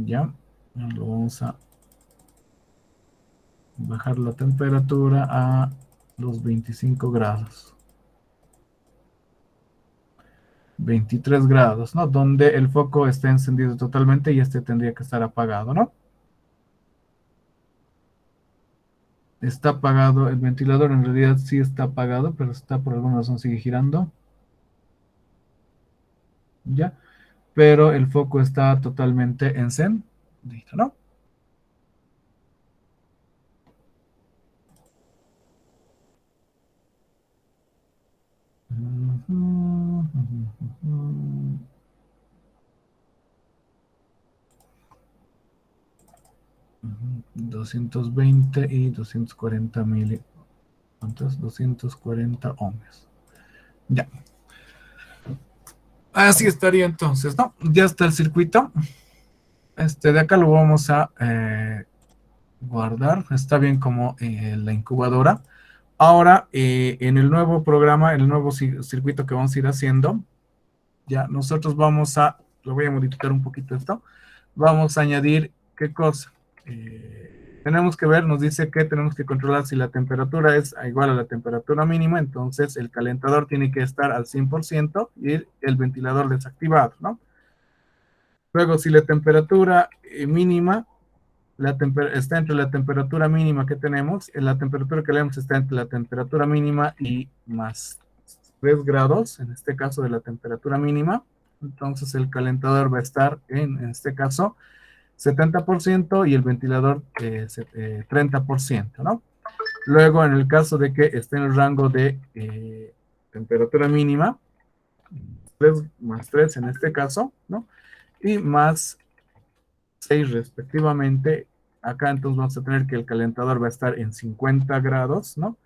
Ya, lo vamos a bajar la temperatura a los 25 grados. 23 grados, ¿no? Donde el foco está encendido totalmente y este tendría que estar apagado, ¿no? Está apagado el ventilador, en realidad sí está apagado, pero está por alguna razón sigue girando. Ya, pero el foco está totalmente encendido, ¿no? Ujú, ujú, ujú. 220 y 240 mili. ¿Cuántos? 240 ohms. Ya. Así estaría entonces, ¿no? Ya está el circuito. De acá lo vamos a guardar. Está bien como la incubadora. Ahora, en el nuevo programa, en el nuevo circuito que vamos a ir haciendo, ya nosotros vamos a, lo voy a modificar un poquito esto, vamos a añadir, ¿qué cosa? Tenemos que ver, nos dice que tenemos que controlar si la temperatura es igual a la temperatura mínima, entonces el calentador tiene que estar al 100% y el ventilador desactivado, ¿no? Luego, si la temperatura mínima está entre la temperatura mínima que tenemos, la temperatura que leemos está entre la temperatura mínima y más 3 grados, en este caso de la temperatura mínima, entonces el calentador va a estar en este caso 70% y el ventilador 30%, ¿no? Luego, en el caso de que esté en el rango de temperatura mínima, 3 más 3 en este caso, ¿no? Y más 6 respectivamente. Acá entonces vamos a tener que el calentador va a estar en 50 grados, ¿no?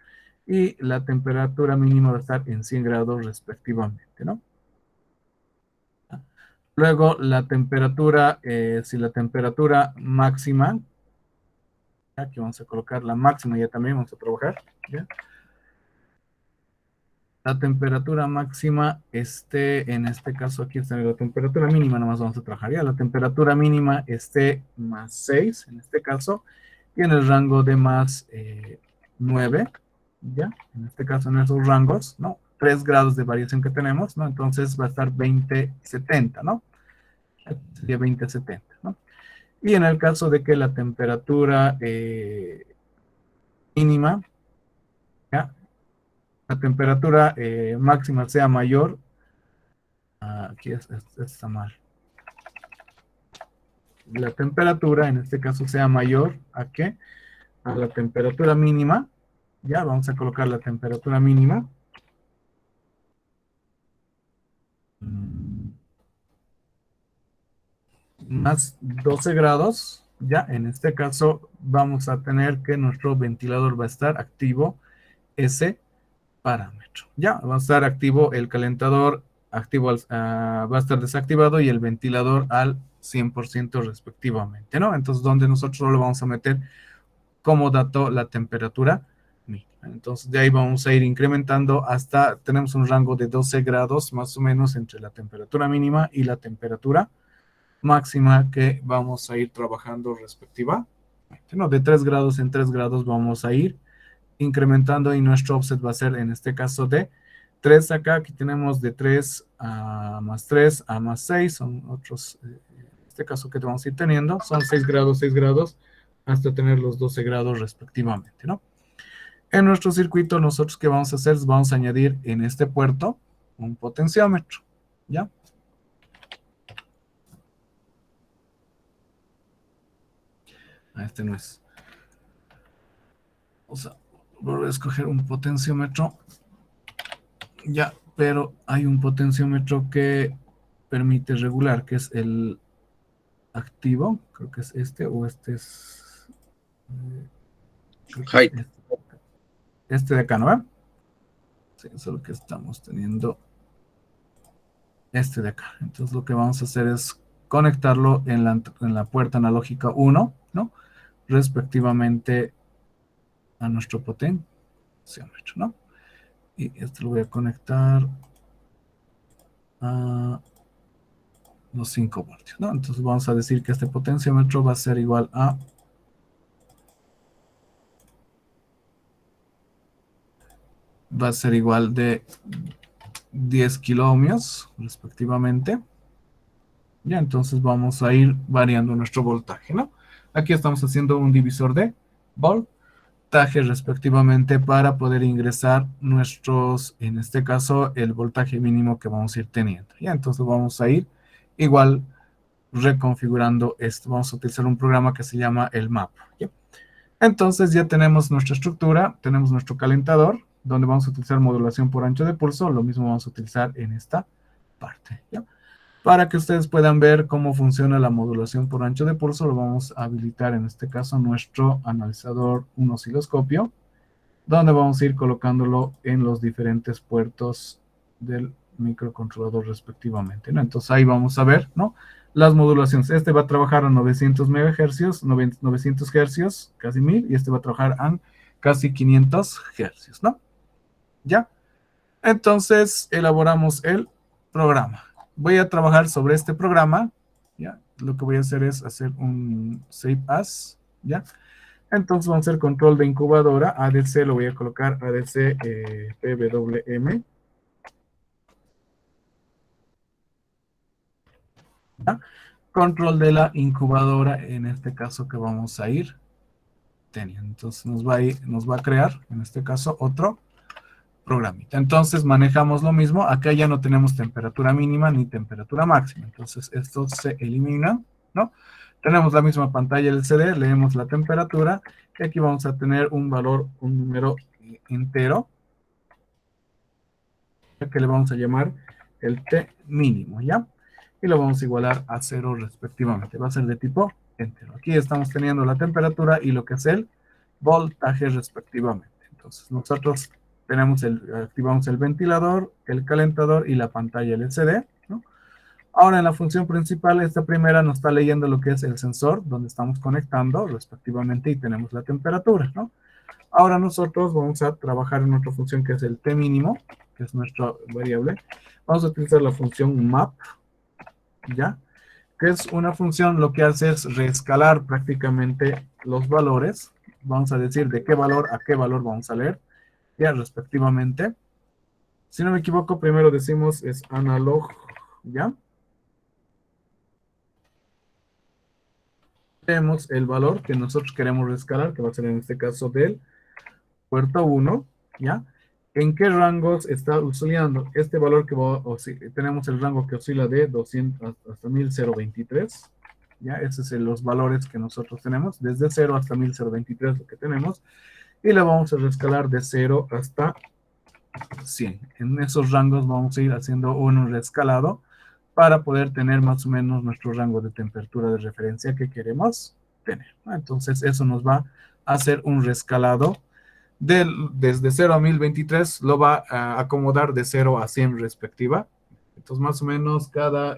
Y la temperatura mínima va a estar en 100 grados respectivamente, ¿no? Luego la temperatura, si la temperatura máxima, aquí vamos a colocar la máxima, ya también vamos a trabajar, ¿ya? La temperatura máxima esté, en este caso aquí está la temperatura mínima, nomás vamos a trabajar, ya la temperatura mínima esté más 6, en este caso, y en el rango de más 9, ya, en este caso en esos rangos, ¿no? 3 grados de variación que tenemos, ¿no? Entonces va a estar 20-70, ¿no? Sería 20-70, ¿no? Y en el caso de que la temperatura mínima, ¿ya? La temperatura máxima sea mayor, aquí está mal. La temperatura, en este caso, sea mayor a qué? A la temperatura mínima. Ya, vamos a colocar la temperatura mínima. Más 12 grados. Ya, en este caso vamos a tener que nuestro ventilador va a estar activo ese parámetro. Ya, va a estar activo el calentador, va a estar desactivado y el ventilador al 100% respectivamente, ¿no? Entonces, donde nosotros solo vamos a meter como dato la temperatura mínima. Entonces, de ahí vamos a ir incrementando hasta, tenemos un rango de 12 grados más o menos entre la temperatura mínima y la temperatura máxima que vamos a ir trabajando respectivamente, ¿no? De 3 grados en 3 grados vamos a ir incrementando y nuestro offset va a ser en este caso de 3 acá, aquí tenemos de 3 a más 3 a más 6, son otros, en este caso que vamos a ir teniendo, son 6 grados, hasta tener los 12 grados respectivamente, ¿no? En nuestro circuito nosotros ¿qué vamos a hacer? Vamos a añadir en este puerto un potenciómetro, ¿ya? Este no es. O sea, voy a escoger un potenciómetro. Ya, pero hay un potenciómetro que permite regular, que es el activo. Creo que es este o este es... creo que es Height. este de acá, ¿no? Sí, eso es lo que estamos teniendo. Este de acá. Entonces lo que vamos a hacer es conectarlo en la puerta analógica 1, ¿no? Respectivamente a nuestro potenciómetro, ¿no? Y esto lo voy a conectar a los 5 voltios, ¿no? Entonces vamos a decir que este potenciómetro va a ser igual a de 10 kiloohmios respectivamente. Ya, entonces vamos a ir variando nuestro voltaje, ¿no? Aquí estamos haciendo un divisor de voltaje respectivamente para poder ingresar nuestros, en este caso, el voltaje mínimo que vamos a ir teniendo. Ya, entonces vamos a ir igual reconfigurando esto. Vamos a utilizar un programa que se llama el MAP. ¿Ya? Entonces ya tenemos nuestra estructura, tenemos nuestro calentador, donde vamos a utilizar modulación por ancho de pulso. Lo mismo vamos a utilizar en esta parte. ¿Ya? Para que ustedes puedan ver cómo funciona la modulación por ancho de pulso, lo vamos a habilitar en este caso nuestro analizador, un osciloscopio, donde vamos a ir colocándolo en los diferentes puertos del microcontrolador respectivamente, ¿no? Entonces ahí vamos a ver, ¿no? Las modulaciones. Este va a trabajar a 900 MHz, 900 Hz, casi 1000, y este va a trabajar a casi 500 Hz, ¿no? ¿Ya? Entonces elaboramos el programa. Voy a trabajar sobre este programa, ¿ya? Lo que voy a hacer es hacer un save as, ¿ya? Entonces vamos a hacer control de incubadora, ADC, lo voy a colocar ADC PWM. ¿Ya? Control de la incubadora, en este caso que vamos a ir teniendo. Entonces nos va a crear, en este caso, otro programita. Entonces manejamos lo mismo. Acá ya no tenemos temperatura mínima ni temperatura máxima. Entonces esto se elimina, ¿no? Tenemos la misma pantalla LCD, leemos la temperatura y aquí vamos a tener un valor, un número entero que le vamos a llamar el T mínimo, ¿ya? Y lo vamos a igualar a 0 respectivamente. Va a ser de tipo entero. Aquí estamos teniendo la temperatura y lo que es el voltaje respectivamente. Entonces nosotros activamos el ventilador, el calentador y la pantalla LCD, ¿no? Ahora en la función principal, esta primera nos está leyendo lo que es el sensor, donde estamos conectando respectivamente y tenemos la temperatura, ¿no? Ahora nosotros vamos a trabajar en otra función que es el T mínimo, que es nuestra variable. Vamos a utilizar la función map, ¿ya? Que es una función, lo que hace es reescalar prácticamente los valores. Vamos a decir de qué valor a qué valor vamos a leer, ya respectivamente. Si no me equivoco, primero decimos es analog, ¿ya? Tenemos el valor que nosotros queremos reescalar, que va a ser en este caso del puerto 1, ¿ya? ¿En qué rangos está oscilando? Este valor que tenemos el rango que oscila de 200 hasta 1023, ¿ya? Esos son los valores que nosotros tenemos, desde 0 hasta 1023 lo que tenemos, y le vamos a reescalar de 0 hasta 100. En esos rangos vamos a ir haciendo un reescalado para poder tener más o menos nuestro rango de temperatura de referencia que queremos tener, ¿no? Entonces, eso nos va a hacer un rescalado desde 0 a 1023, lo va a acomodar de 0 a 100 respectiva. Entonces, más o menos cada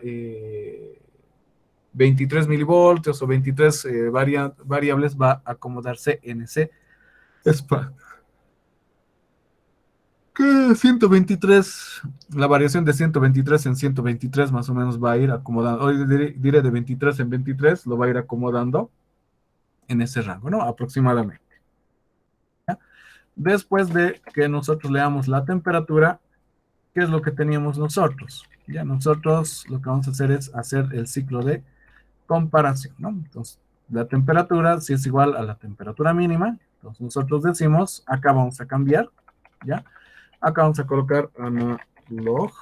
23 milivoltios o 23 variables va a acomodarse en ese espacio. Que 123, la variación de 123 en 123 más o menos va a ir acomodando, hoy diré de 23 en 23, lo va a ir acomodando en ese rango, ¿no? Aproximadamente. ¿Ya? Después de que nosotros leamos la temperatura, ¿qué es lo que teníamos nosotros? Ya nosotros lo que vamos a hacer es hacer el ciclo de comparación, ¿no? Entonces, la temperatura, si es igual a la temperatura mínima, entonces nosotros decimos, acá vamos a cambiar, ¿ya? Acá vamos a colocar analog,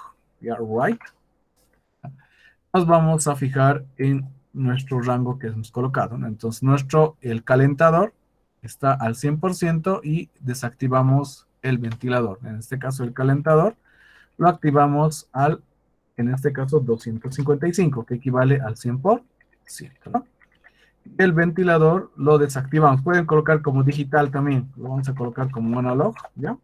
ya, right. Nos vamos a fijar en nuestro rango que hemos colocado, ¿no? Entonces, el calentador está al 100% y desactivamos el ventilador. En este caso, el calentador lo activamos en este caso, 255, que equivale al 100%, ¿no? El ventilador lo desactivamos. Pueden colocar como digital también. Lo vamos a colocar como analog, ¿ya?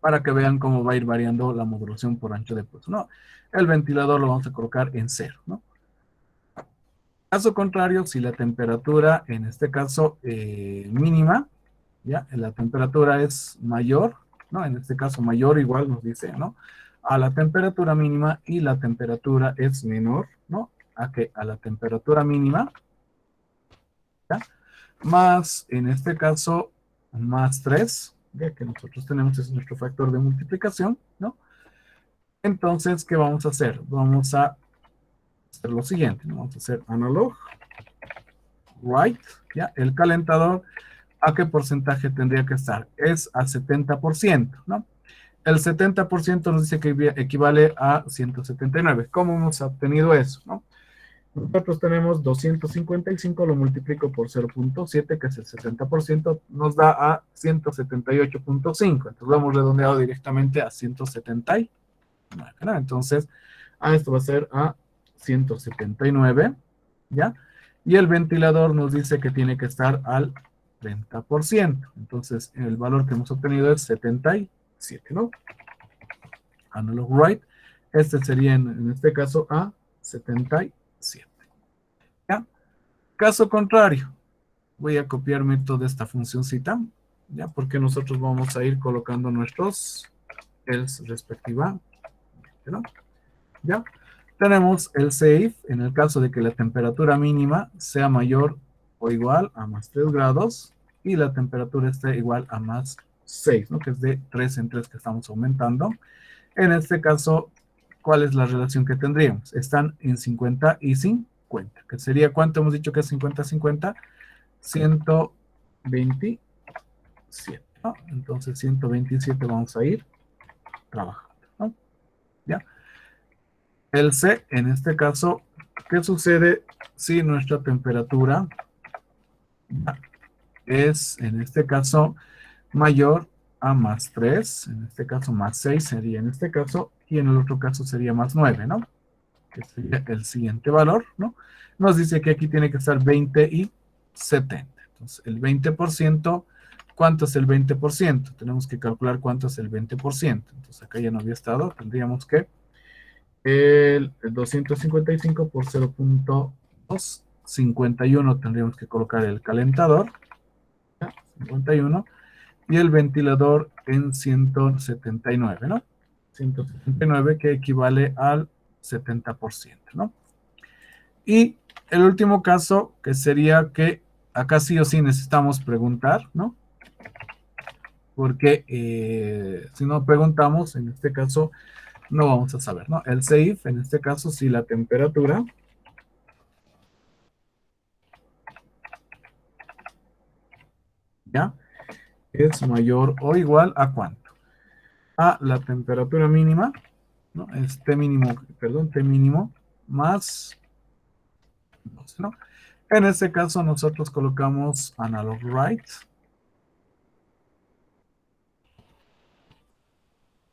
Para que vean cómo va a ir variando la modulación por ancho de pulso, ¿no? El ventilador lo vamos a colocar en 0, ¿no? Caso contrario, si la temperatura, en este caso, mínima, ¿ya? La temperatura es mayor, ¿no? En este caso, mayor igual nos dice, ¿no? A la temperatura mínima y la temperatura es menor, ¿no? A la temperatura mínima, ¿ya? Más, en este caso, más 3, ya que nosotros tenemos, es nuestro factor de multiplicación, ¿no? Entonces, ¿qué vamos a hacer? Vamos a hacer lo siguiente, ¿no? Vamos a hacer analog, right, ¿ya? El calentador, ¿a qué porcentaje tendría que estar? Es a 70%, ¿no? El 70% nos dice que equivale a 179. ¿Cómo hemos obtenido eso, no? Nosotros tenemos 255, lo multiplico por 0.7, que es el 70%, nos da a 178.5. Entonces lo hemos redondeado directamente a 179, ¿no? Entonces, esto va a ser a 179, ¿ya? Y el ventilador nos dice que tiene que estar al 30%. Entonces, el valor que hemos obtenido es 77, ¿no? Analog right. Este sería, en este caso, a 77. ¿Ya? Caso contrario, voy a copiarme toda esta funcióncita, ¿ya? Porque nosotros vamos a ir colocando nuestros else respectivamente, ¿no? ¿Ya? Tenemos el safe en el caso de que la temperatura mínima sea mayor o igual a más 3 grados y la temperatura esté igual a más 6, ¿no? Que es de 3 en 3 que estamos aumentando. En este caso, ¿cuál es la relación que tendríamos? Están en 50 y 50, que sería, ¿cuánto hemos dicho que es 50-50? 127, ¿no? Entonces 127 vamos a ir trabajando, ¿no? ¿Ya? El C, en este caso, ¿qué sucede si nuestra temperatura es, en este caso, mayor a más 3? En este caso, más 6 sería en este caso, y en el otro caso sería más 9, ¿no? Que sería el siguiente valor, ¿no? Nos dice que aquí tiene que estar 20 y 70. Entonces, el 20%, ¿cuánto es el 20%? Tenemos que calcular cuánto es el 20%. Entonces, acá ya no había estado, tendríamos que el 255 por 0.251 tendríamos que colocar el calentador, ¿ya? 51, y el ventilador en 179, ¿no? 179 que equivale al 70%, ¿no? Y el último caso, que sería que acá sí o sí necesitamos preguntar, ¿no? Porque si no preguntamos, en este caso, no vamos a saber, ¿no? El safe, en este caso, si la temperatura ya es mayor o igual a ¿cuánto? A la temperatura mínima, ¿no? Es T mínimo, perdón, T mínimo más 12, ¿no? En este caso nosotros colocamos analog right,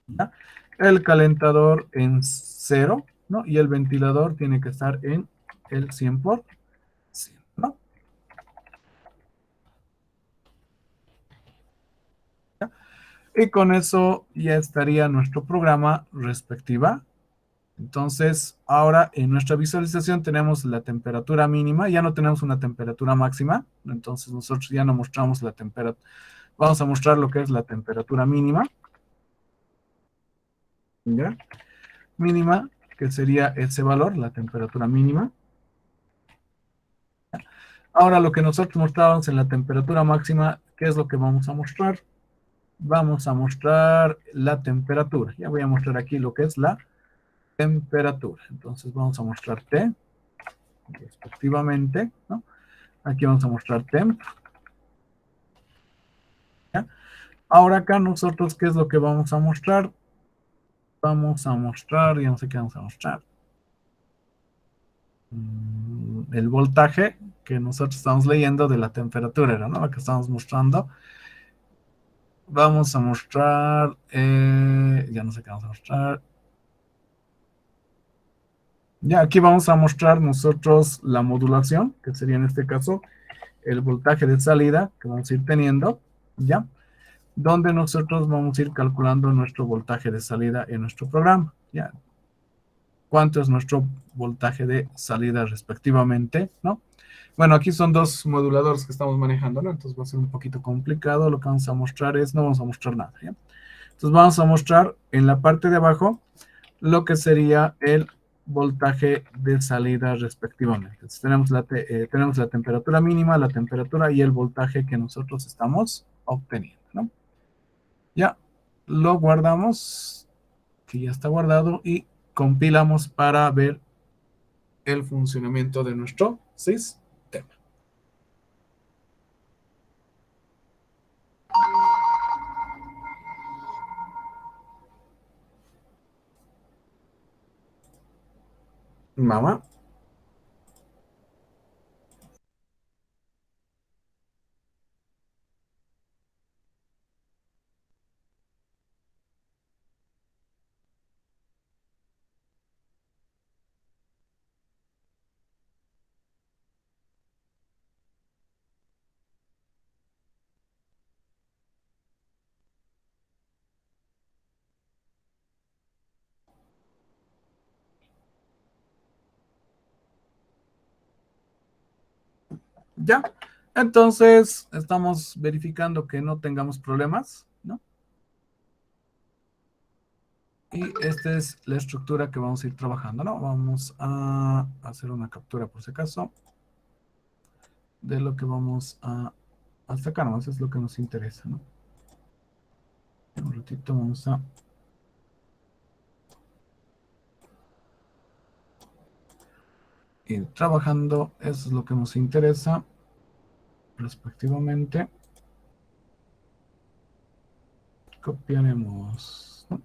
¿ya? El calentador en 0, ¿no? Y el ventilador tiene que estar en el 100%, ¿no? Y con eso ya estaría nuestro programa respectiva. Entonces, ahora en nuestra visualización tenemos la temperatura mínima, ya no tenemos una temperatura máxima, entonces nosotros ya no mostramos la temperatura, vamos a mostrar lo que es la temperatura mínima. ¿Ya? Mínima, que sería ese valor, la temperatura mínima. Ahora lo que nosotros mostrábamos en la temperatura máxima, ¿qué es lo que vamos a mostrar? Vamos a mostrar la temperatura. Ya voy a mostrar aquí lo que es la temperatura. Entonces vamos a mostrar T, respectivamente, ¿no? Aquí vamos a mostrar temp. ¿Ya? Ahora acá nosotros, ¿qué es lo que vamos a mostrar? Vamos a mostrar, ya no sé qué vamos a mostrar. El voltaje que nosotros estamos leyendo de la temperatura, era, ¿no? Lo que estamos mostrando. Vamos a mostrar, ya no sé qué vamos a mostrar. Ya, aquí vamos a mostrar nosotros la modulación, que sería en este caso el voltaje de salida que vamos a ir teniendo, ¿ya? Donde nosotros vamos a ir calculando nuestro voltaje de salida en nuestro programa, ¿ya? Cuánto es nuestro voltaje de salida respectivamente, ¿no? Bueno, aquí son dos moduladores que estamos manejando, ¿no? Entonces va a ser un poquito complicado. Lo que vamos a mostrar es, no vamos a mostrar nada, ¿ya? Entonces vamos a mostrar en la parte de abajo lo que sería el voltaje de salida respectivamente. Entonces tenemos la temperatura mínima, la temperatura y el voltaje que nosotros estamos obteniendo, ¿no? Ya lo guardamos, que ya está guardado, y compilamos para ver el funcionamiento de nuestro sistema. Mamá. Ya, entonces estamos verificando que no tengamos problemas, ¿no? Y esta es la estructura que vamos a ir trabajando, ¿no? Vamos a hacer una captura por si acaso de lo que vamos a sacar, ¿no? Eso es lo que nos interesa, ¿no? Un ratito vamos a ir trabajando, eso es lo que nos interesa respectivamente. Copiaremos, ¿no?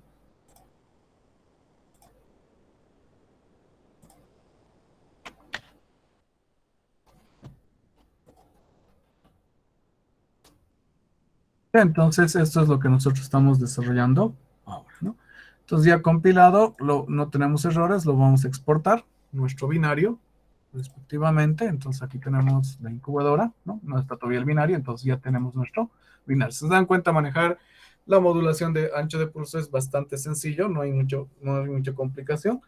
Entonces, esto es lo que nosotros estamos desarrollando ahora, ¿no? Entonces, ya compilado, no tenemos errores, lo vamos a exportar, nuestro binario, respectivamente. Entonces, aquí tenemos la incubadora, ¿no? No está todavía el binario, entonces ya tenemos nuestro binario. Si se dan cuenta, manejar la modulación de ancho de pulso es bastante sencillo, no hay mucha complicación,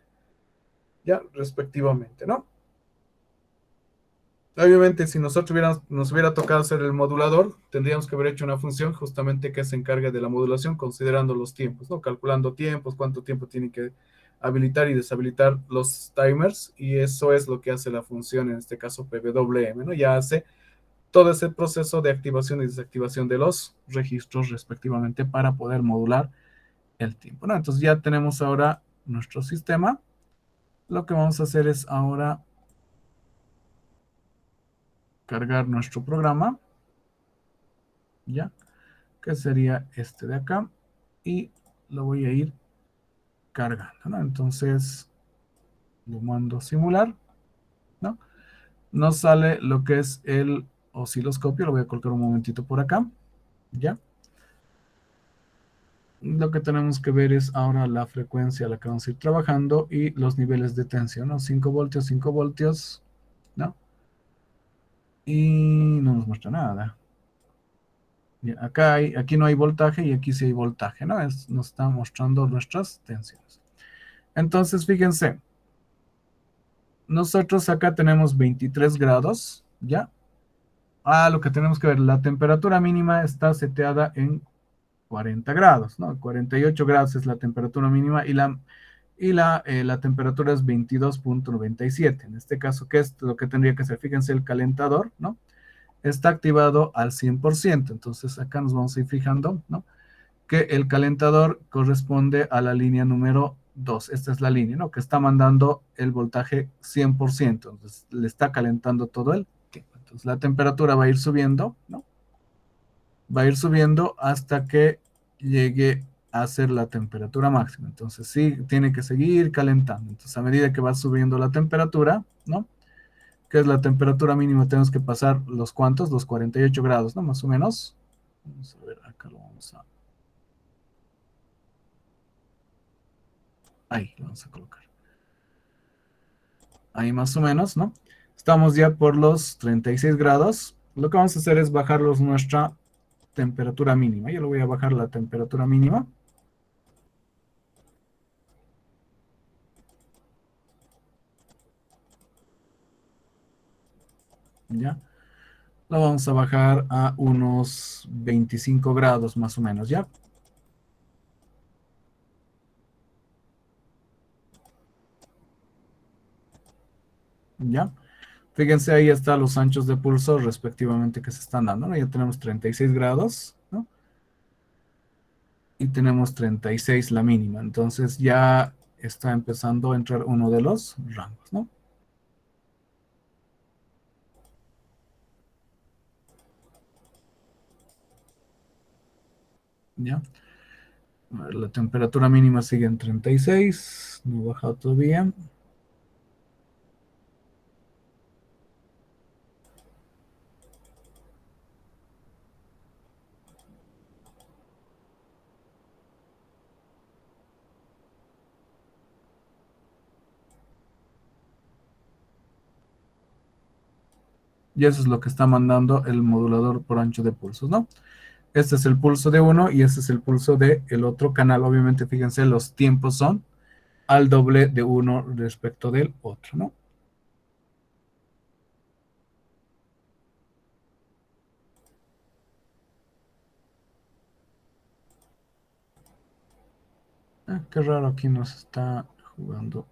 ya, respectivamente, ¿no? Obviamente, si nos hubiera tocado hacer el modulador, tendríamos que haber hecho una función justamente que se encargue de la modulación, considerando los tiempos, ¿no? Calculando tiempos, cuánto tiempo tiene que habilitar y deshabilitar los timers, y eso es lo que hace la función, en este caso PWM, ¿no? Ya hace todo ese proceso de activación y desactivación de los registros respectivamente para poder modular el tiempo, ¿no? Entonces ya tenemos ahora nuestro sistema. Lo que vamos a hacer es ahora cargar nuestro programa, ¿ya? Que sería este de acá, y lo voy a ir cargando, ¿no? Entonces lo mando a simular, ¿no? Nos sale lo que es el osciloscopio, lo voy a colocar un momentito por acá, ¿ya? Lo que tenemos que ver es ahora la frecuencia a la que vamos a ir trabajando y los niveles de tensión, ¿no? 5 voltios, ¿no? Y no nos muestra nada. Ya, aquí no hay voltaje y aquí sí hay voltaje, ¿no? Nos está mostrando nuestras tensiones. Entonces, fíjense, nosotros acá tenemos 23 grados, ¿ya? Lo que tenemos que ver, la temperatura mínima está seteada en 40 grados, ¿no? 48 grados es la temperatura mínima y la temperatura es 22,97. En este caso, ¿qué es lo que tendría que hacer? Fíjense, el calentador, ¿no? Está activado al 100%. Entonces, acá nos vamos a ir fijando, ¿no? Que el calentador corresponde a la línea número 2. Esta es la línea, ¿no? Que está mandando el voltaje 100%. Entonces, le está calentando todo el tiempo. Entonces, la temperatura va a ir subiendo, ¿no? Va a ir subiendo hasta que llegue a ser la temperatura máxima. Entonces, sí, tiene que seguir calentando. Entonces, a medida que va subiendo la temperatura, ¿no? Que es la temperatura mínima, tenemos que pasar los cuantos, los 48 grados, ¿no? Más o menos. Vamos a ver, acá lo vamos a... Ahí lo vamos a colocar. Ahí más o menos, ¿no? Estamos ya por los 36 grados. Lo que vamos a hacer es bajarlos nuestra temperatura mínima. Yo le voy a bajar la temperatura mínima. ¿Ya? Lo vamos a bajar a unos 25 grados más o menos, ¿ya? ¿Ya? Fíjense, ahí están los anchos de pulso respectivamente que se están dando, ¿no? Ya tenemos 36 grados, ¿no? Y tenemos 36 la mínima. Entonces ya está empezando a entrar uno de los rangos, ¿no? ¿Ya? A ver, la temperatura mínima sigue en 36, no ha bajado todavía. Y eso es lo que está mandando el modulador por ancho de pulsos, ¿no? Este es el pulso de uno y este es el pulso de el otro canal. Obviamente, fíjense, los tiempos son al doble de uno respecto del otro, ¿no? Qué raro, aquí nos está jugando.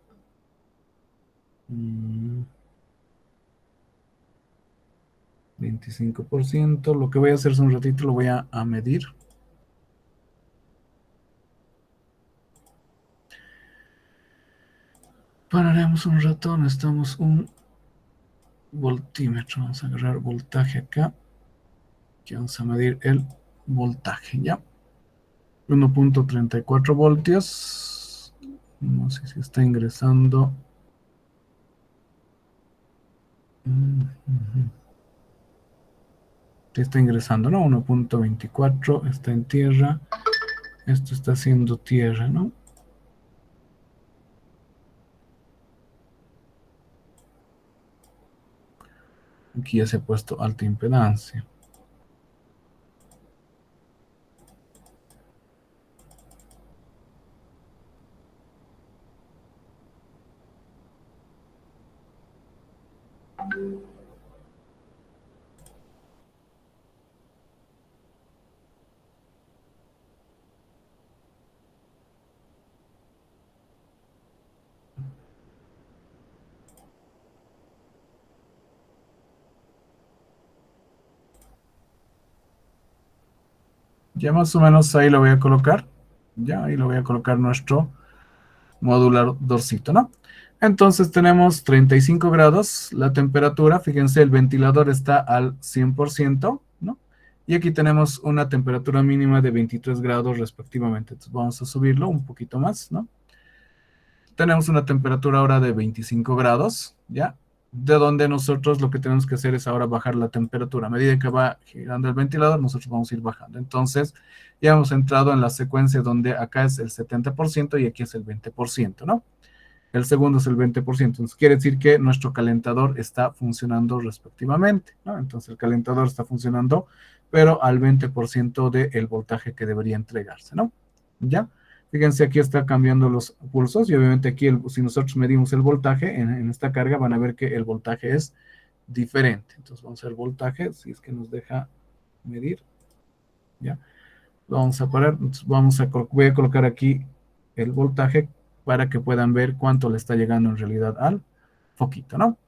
25%. Lo que voy a hacer es un ratito, lo voy a medir. Pararemos un rato, necesitamos un voltímetro. Vamos a agarrar voltaje acá. Aquí vamos a medir el voltaje, ¿ya? 1,34 voltios. No sé si está ingresando. Sí está ingresando, ¿no? 1,24 está en tierra. Esto está haciendo tierra, ¿no? Aquí ya se ha puesto alta impedancia. Ya más o menos ahí lo voy a colocar. Ya ahí lo voy a colocar nuestro moduladorcito, ¿no? Entonces tenemos 35 grados la temperatura. Fíjense, el ventilador está al 100%, ¿no? Y aquí tenemos una temperatura mínima de 23 grados respectivamente. Entonces vamos a subirlo un poquito más, ¿no? Tenemos una temperatura ahora de 25 grados, ¿ya? De donde nosotros lo que tenemos que hacer es ahora bajar la temperatura. A medida que va girando el ventilador, nosotros vamos a ir bajando. Entonces, ya hemos entrado en la secuencia donde acá es el 70% y aquí es el 20%, ¿no? el segundo es el 20%. Entonces quiere decir que nuestro calentador está funcionando respectivamente, ¿no? Entonces el calentador está funcionando, pero al 20% del voltaje que debería entregarse, ¿no? ¿Ya? Fíjense, aquí está cambiando los pulsos y obviamente aquí, si nosotros medimos el voltaje en esta carga, van a ver que el voltaje es diferente. Entonces vamos a ver el voltaje, si es que nos deja medir, ¿ya? Lo vamos a parar, entonces voy a colocar aquí el voltaje para que puedan ver cuánto le está llegando en realidad al foquito, ¿no?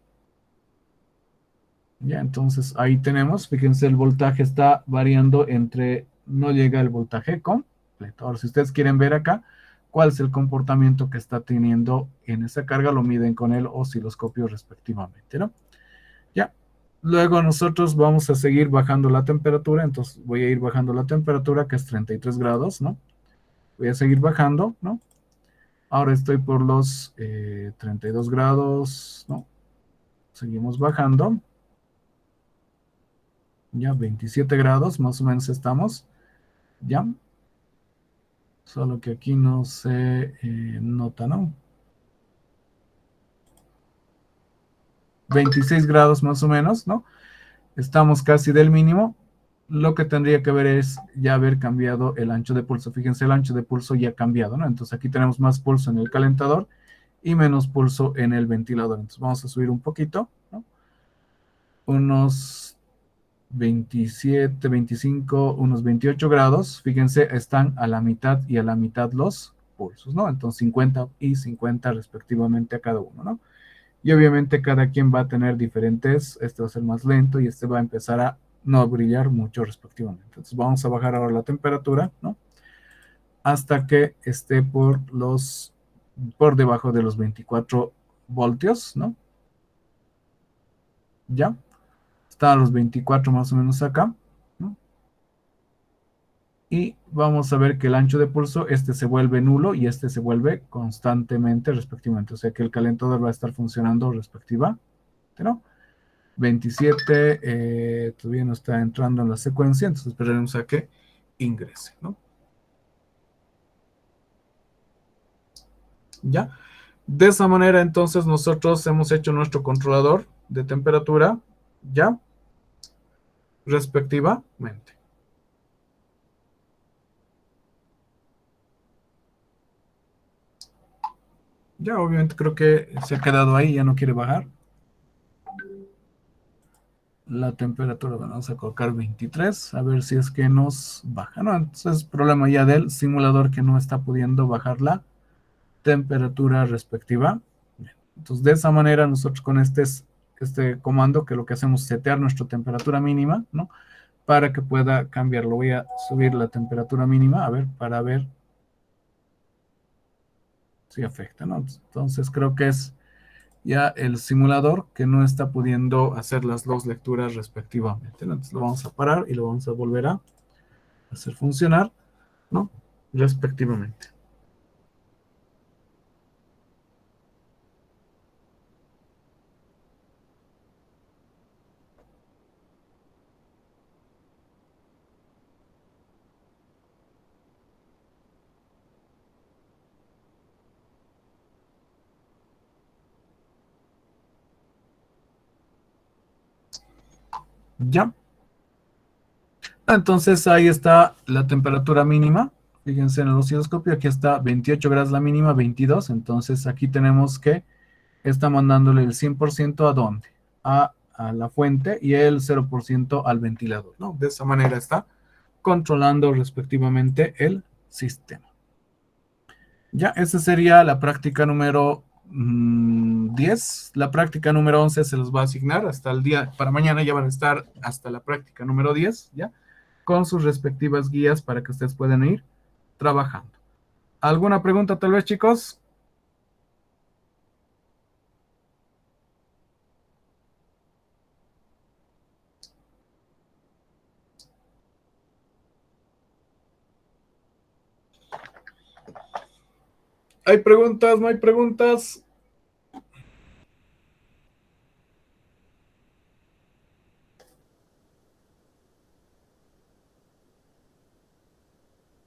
Ya, entonces ahí tenemos, fíjense, el voltaje está variando entre, no llega el voltaje completo. Ahora, si ustedes quieren ver acá cuál es el comportamiento que está teniendo en esa carga, lo miden con el osciloscopio respectivamente, ¿no? Ya. Luego nosotros vamos a seguir bajando la temperatura, entonces voy a ir bajando la temperatura, que es 33 grados, ¿no? Voy a seguir bajando, ¿no? Ahora estoy por los 32 grados, ¿no? Seguimos bajando. Ya 27 grados, más o menos estamos. Ya. Solo que aquí no se nota, ¿no? 26 grados más o menos, ¿no? Estamos casi del mínimo. Lo que tendría que ver es ya haber cambiado el ancho de pulso. Fíjense, el ancho de pulso ya ha cambiado, ¿no? Entonces aquí tenemos más pulso en el calentador y menos pulso en el ventilador. Entonces vamos a subir un poquito, ¿no? Unos 27, 25, unos 28 grados. Fíjense, están a la mitad y a la mitad los pulsos, ¿no? Entonces 50 y 50 respectivamente a cada uno, ¿no? Y obviamente cada quien va a tener diferentes, este va a ser más lento y este va a empezar a no brillar mucho respectivamente. Entonces vamos a bajar ahora la temperatura, ¿no? Hasta que esté por debajo de los 24 voltios, ¿no? Ya, está a los 24 más o menos acá, ¿no? Y vamos a ver que el ancho de pulso, este se vuelve nulo y este se vuelve constantemente respectivamente. O sea que el calentador va a estar funcionando respectivamente, ¿no? 27, todavía no está entrando en la secuencia, entonces esperaremos a que ingrese, ¿no? ¿Ya? De esa manera, entonces, nosotros hemos hecho nuestro controlador de temperatura, ¿ya? Respectivamente. Ya, obviamente creo que se ha quedado ahí, ya no quiere bajar. La temperatura, bueno, vamos a colocar 23, a ver si es que nos baja, ¿no? Entonces, problema ya del simulador que no está pudiendo bajar la temperatura respectiva. Entonces, de esa manera, nosotros con este comando, que lo que hacemos es setear nuestra temperatura mínima, ¿no? Para que pueda cambiarlo. Voy a subir la temperatura mínima, a ver, para ver si afecta, ¿no? Entonces, creo que es ya el simulador que no está pudiendo hacer las dos lecturas respectivamente, ¿no? Entonces, lo vamos a parar y lo vamos a volver a hacer funcionar, ¿no? Respectivamente. ¿Ya? Entonces ahí está la temperatura mínima. Fíjense en el osciloscopio, aquí está 28 grados la mínima, 22. Entonces aquí tenemos que está mandándole el 100% a dónde? A la fuente y el 0% al ventilador, ¿no? De esa manera está controlando respectivamente el sistema. Ya, esa sería la práctica número 10. La práctica número 11 se los va a asignar hasta el día, para mañana ya van a estar hasta la práctica número 10, ¿ya? Con sus respectivas guías para que ustedes puedan ir trabajando. ¿Alguna pregunta tal vez, chicos? ¿Hay preguntas? ¿No hay preguntas?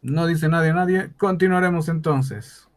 No dice nadie, nadie. Continuaremos entonces.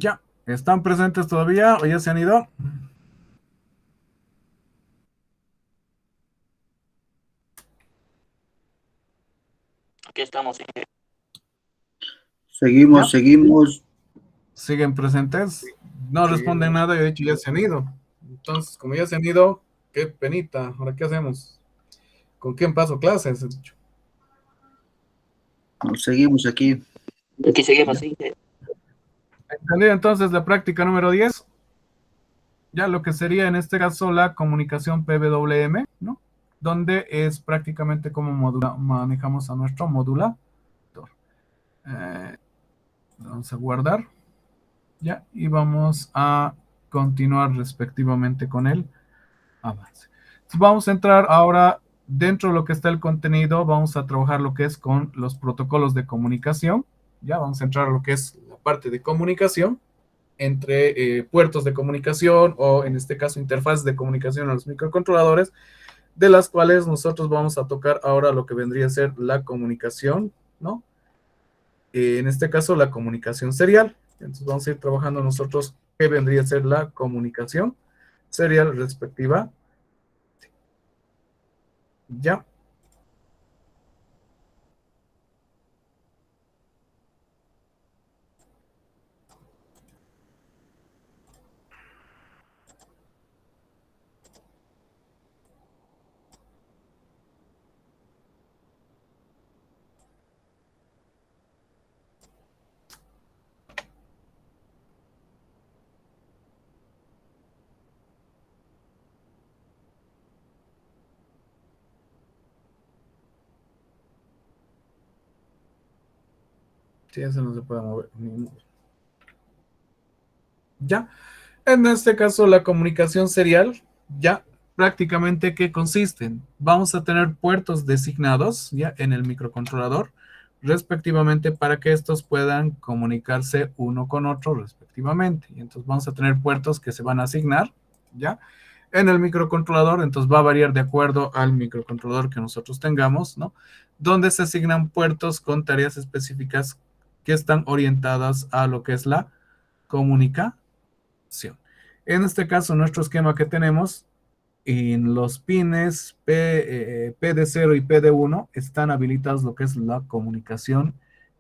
Ya, ¿están presentes todavía o ya se han ido? Aquí estamos. Seguimos, ¿Ya? seguimos. ¿Siguen presentes? No Sí. responden nada y de hecho ya se han ido. Entonces, como ya se han ido, qué penita. ¿Ahora qué hacemos? ¿Con quién paso clases? Nos seguimos aquí. Aquí seguimos, sí. Entendido entonces la práctica número 10. Ya lo que sería en este caso la comunicación PWM, ¿no? Donde es prácticamente como manejamos a nuestro modulador. Vamos a guardar, ya, y vamos a continuar respectivamente con el avance. Entonces vamos a entrar ahora dentro de lo que está el contenido, vamos a trabajar lo que es con los protocolos de comunicación, ya, vamos a entrar a lo que es la parte de comunicación entre puertos de comunicación o en este caso interfaces de comunicación a los microcontroladores, de las cuales nosotros vamos a tocar ahora lo que vendría a ser la comunicación, ¿no? En este caso la comunicación serial. Entonces vamos a ir trabajando nosotros qué vendría a ser la comunicación serial respectiva. Ya. Sí, eso no se puede mover. Ya. En este caso, la comunicación serial, ya prácticamente, ¿qué consisten? Vamos a tener puertos designados ya en el microcontrolador, respectivamente, para que estos puedan comunicarse uno con otro, respectivamente. Y entonces vamos a tener puertos que se van a asignar, ya, en el microcontrolador. Entonces va a variar de acuerdo al microcontrolador que nosotros tengamos, ¿no? Donde se asignan puertos con tareas específicas que están orientadas a lo que es la comunicación. En este caso, nuestro esquema que tenemos en los pines PD0 y PD1 están habilitados lo que es la comunicación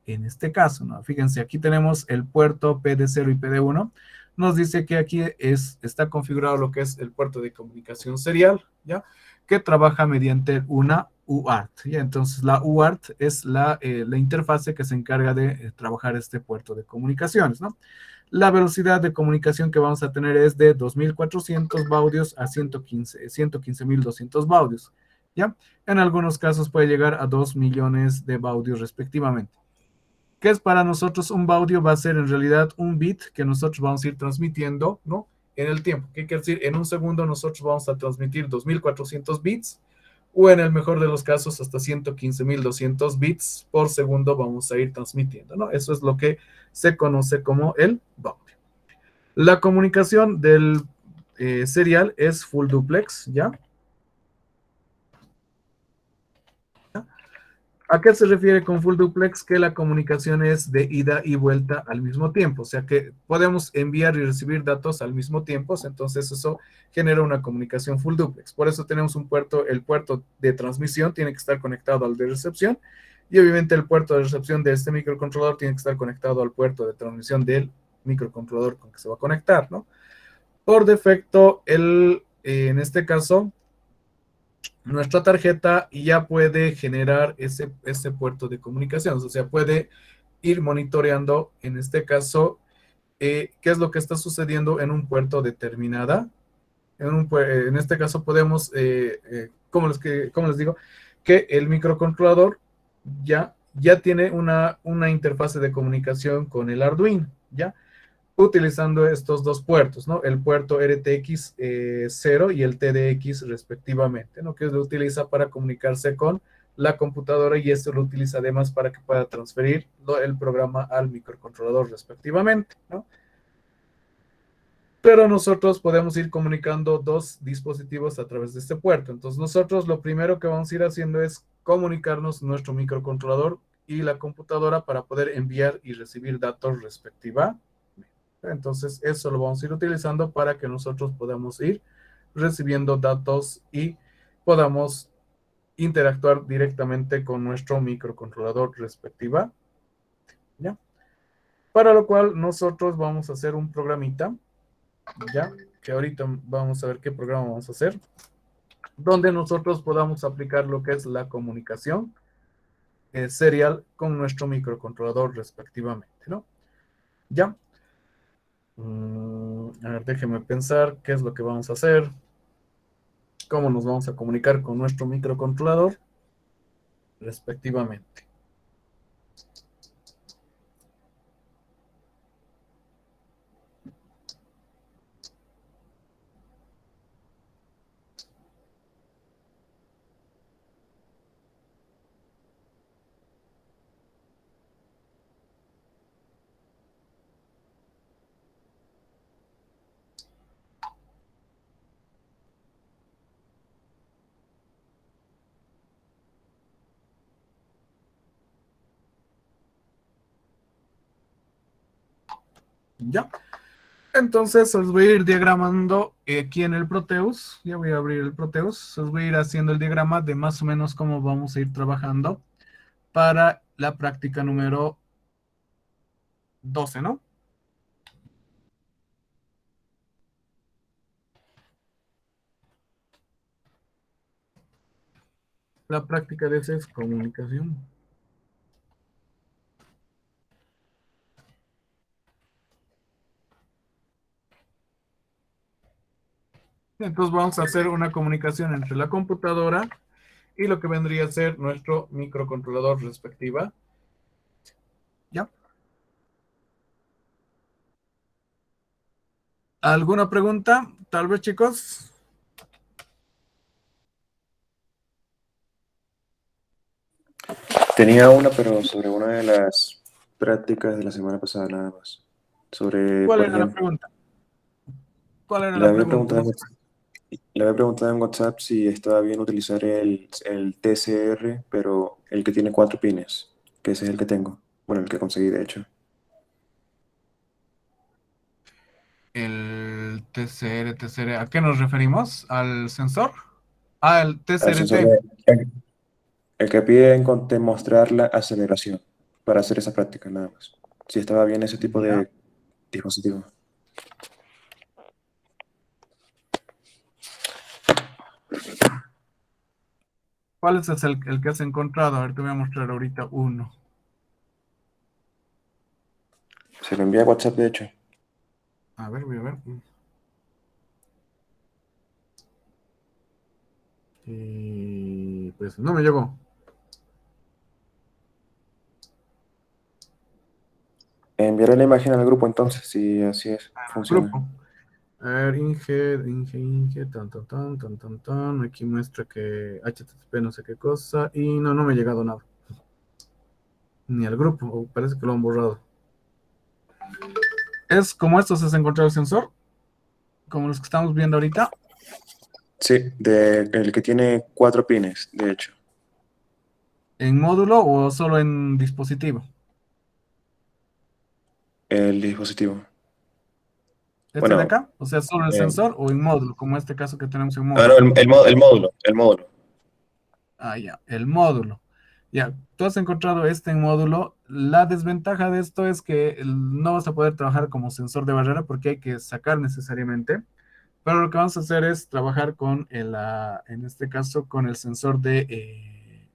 en este caso, ¿no? Fíjense, aquí tenemos el puerto PD0 y PD1. Nos dice que aquí está configurado lo que es el puerto de comunicación serial, ¿ya? Que trabaja mediante una UART, ¿ya? Entonces, la UART es la interfase que se encarga de trabajar este puerto de comunicaciones, ¿no? La velocidad de comunicación que vamos a tener es de 2400 baudios a 115.200 baudios, ¿ya? En algunos casos puede llegar a 2 millones de baudios respectivamente. ¿Qué es para nosotros un baudio? Va a ser en realidad un bit que nosotros vamos a ir transmitiendo, ¿no? En el tiempo. ¿Qué quiere decir? En un segundo nosotros vamos a transmitir 2400 bits o en el mejor de los casos hasta 115.200 bits por segundo vamos a ir transmitiendo, ¿no? Eso es lo que se conoce como el baudio. La comunicación del serial es full duplex, ¿ya? ¿A qué se refiere con full duplex? Que la comunicación es de ida y vuelta al mismo tiempo, o sea que podemos enviar y recibir datos al mismo tiempo, entonces eso genera una comunicación full duplex. Por eso tenemos un puerto, el puerto de transmisión tiene que estar conectado al de recepción y obviamente el puerto de recepción de este microcontrolador tiene que estar conectado al puerto de transmisión del microcontrolador con que se va a conectar, ¿no? Por defecto, en este caso, nuestra tarjeta ya puede generar ese puerto de comunicación, o sea, puede ir monitoreando, en este caso, qué es lo que está sucediendo en un puerto determinada. En este caso podemos, como les digo, que el microcontrolador ya tiene una interfase de comunicación con el Arduino, ¿ya? Utilizando estos dos puertos, ¿no? El puerto RTX 0 y el TDX respectivamente, ¿no? Que lo utiliza para comunicarse con la computadora y esto lo utiliza además para que pueda transferir el programa al microcontrolador respectivamente, ¿no? Pero nosotros podemos ir comunicando dos dispositivos a través de este puerto. Entonces nosotros lo primero que vamos a ir haciendo es comunicarnos nuestro microcontrolador y la computadora para poder enviar y recibir datos respectivamente. Entonces eso lo vamos a ir utilizando para que nosotros podamos ir recibiendo datos y podamos interactuar directamente con nuestro microcontrolador respectiva, ¿ya? Para lo cual nosotros vamos a hacer un programita, ¿ya? Que ahorita vamos a ver qué programa vamos a hacer, donde nosotros podamos aplicar lo que es la comunicación serial con nuestro microcontrolador respectivamente, ¿no? ¿Ya? A ver, déjeme pensar qué es lo que vamos a hacer, cómo nos vamos a comunicar con nuestro microcontrolador respectivamente. ¿Ya? Entonces os voy a ir diagramando aquí en el Proteus. Ya voy a abrir el Proteus. Os voy a ir haciendo el diagrama de más o menos cómo vamos a ir trabajando para la práctica número 12, ¿no? La práctica de esa es comunicación. Entonces vamos a hacer una comunicación entre la computadora y lo que vendría a ser nuestro microcontrolador respectiva. ¿Ya? ¿Alguna pregunta? Tal vez, chicos. Tenía una, pero sobre una de las prácticas de la semana pasada nada más. Sobre, ¿Cuál por era la ejemplo, pregunta? ¿Cuál era le la había pregunta? preguntado, No sé. le había preguntado en WhatsApp si estaba bien utilizar el TCR, pero el que tiene 4 pines, que ese es el que tengo. Bueno, el que conseguí, de hecho. El TCR, ¿a qué nos referimos? ¿Al sensor? Ah, el Al sensor TCRT. el que pide demostrar la aceleración para hacer esa práctica, nada más. Si estaba bien ese tipo Ya. de dispositivo. ¿Cuál es el que has encontrado? A ver, te voy a mostrar ahorita uno. Se lo envía a WhatsApp, de hecho. A ver, voy a ver. Y pues no me llegó. Enviaré la imagen al grupo entonces, si así es, funciona. Grupo. A ver, Inge, tan. Aquí muestra que HTTP no sé qué cosa. Y no me ha llegado nada. Ni al grupo. O parece que lo han borrado. Es como estos has encontrado el sensor. Como los que estamos viendo ahorita. Sí, el que tiene 4 pines, de hecho. ¿En módulo o solo en dispositivo? El dispositivo. Este de Bueno, acá. O sea, solo el eh, sensor o en módulo. Como este caso que tenemos en no, módulo. el módulo, el módulo. Ah, ya, el módulo. Ya, tú has encontrado este en módulo. La desventaja de esto es que no vas a poder trabajar como sensor de barrera porque hay que sacar necesariamente. Pero lo que vamos a hacer es trabajar con en este caso, con el sensor de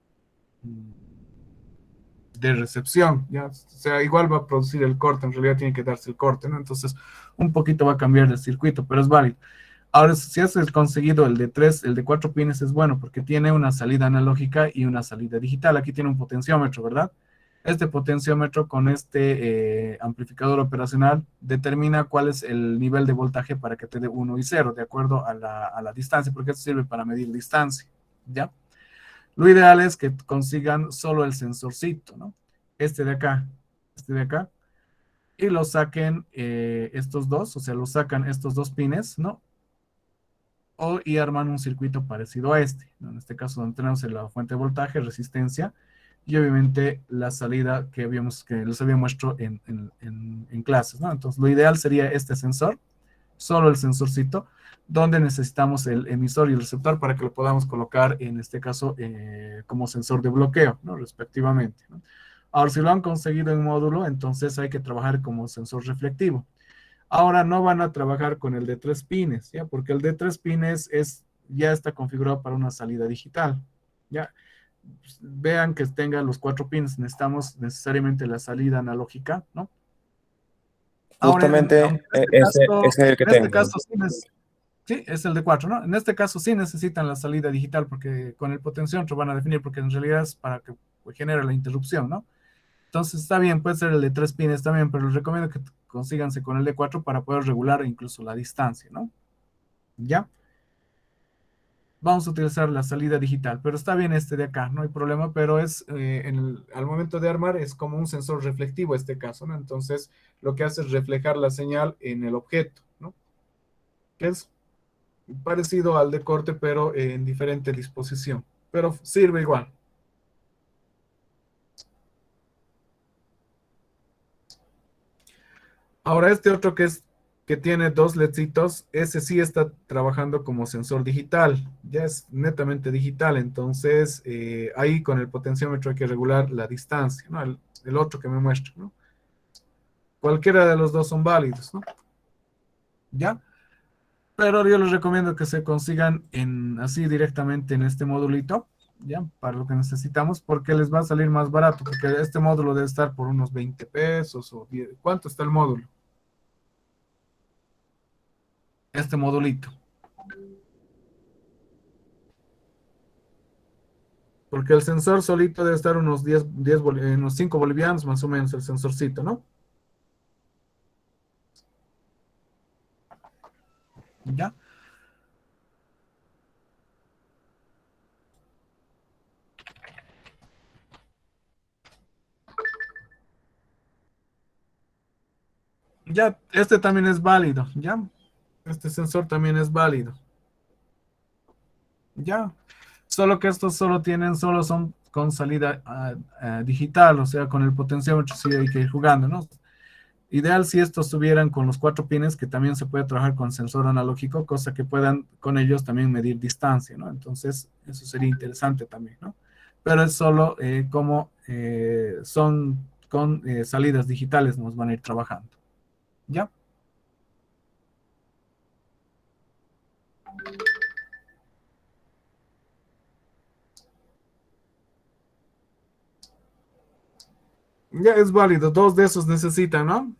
de recepción, ¿ya? O sea, igual va a producir el corte, en realidad tiene que darse el corte, ¿no? Entonces, un poquito va a cambiar el circuito, pero es válido. Ahora, si has conseguido el de 3, el de 4 pines es bueno porque tiene una salida analógica y una salida digital. Aquí tiene un potenciómetro, ¿verdad? Este potenciómetro con este amplificador operacional determina cuál es el nivel de voltaje para que te dé 1 y 0, de acuerdo a la distancia, porque esto sirve para medir distancia, ¿ya? Lo ideal es que consigan solo el sensorcito, ¿no? Este de acá, y lo saquen estos dos, o sea, lo sacan estos dos pines, ¿no? Y arman un circuito parecido a este, ¿no? En este caso donde tenemos la fuente de voltaje, resistencia y obviamente la salida que les había muestro en clases, ¿no? Entonces lo ideal sería este sensor, solo el sensorcito, donde necesitamos el emisor y el receptor para que lo podamos colocar en este caso como sensor de bloqueo, ¿no? Respectivamente, ¿no? Ahora, si lo han conseguido en módulo, entonces hay que trabajar como sensor reflectivo. Ahora no van a trabajar con el de 3 pines, ¿ya? Porque el de 3 pines ya está configurado para una salida digital, ¿ya? Pues, vean que tenga los 4 pines, necesitamos necesariamente la salida analógica, ¿no? Ahora, Justamente ese es el que en este tengo. caso sí, es el de 4, ¿no? En este caso sí necesitan la salida digital porque con el potenciómetro van a definir, porque en realidad es para que genere la interrupción, ¿no? Entonces está bien, puede ser el de 3 pines también, pero les recomiendo que consíganse con el de 4 para poder regular incluso la distancia, ¿no? ¿Ya? Vamos a utilizar la salida digital, pero está bien este de acá, no hay problema, pero al momento de armar es como un sensor reflectivo este caso, ¿no? Entonces lo que hace es reflejar la señal en el objeto, ¿no? Que es parecido al de corte, pero en diferente disposición, pero sirve igual. Ahora este otro que tiene dos LEDcitos, ese sí está trabajando como sensor digital, ya es netamente digital, entonces ahí con el potenciómetro hay que regular la distancia, ¿no? El otro que me muestra, ¿no? Cualquiera de los dos son válidos, ¿no? ¿Ya? Pero yo les recomiendo que se consigan así directamente en este modulito, ¿ya? Para lo que necesitamos, porque les va a salir más barato, porque este módulo debe estar por unos 20 pesos o 10. ¿Cuánto está el módulo? Este modulito. Porque el sensor solito debe estar unos 10 unos 5 bolivianos más o menos, el sensorcito, ¿no? ¿Ya? Ya, este también es válido, ¿ya? Este sensor también es válido, ¿ya? Solo que estos solo son con salida digital, o sea, con el potenciómetro sí hay que ir jugando, ¿no? Ideal si estos tuvieran con los 4 pines, que también se puede trabajar con sensor analógico, cosa que puedan con ellos también medir distancia, ¿no? Entonces, eso sería interesante también, ¿no? Pero es solo como son con salidas digitales, nos van a ir trabajando, ¿ya? Ya es válido, 2 de esos necesitan, ¿no?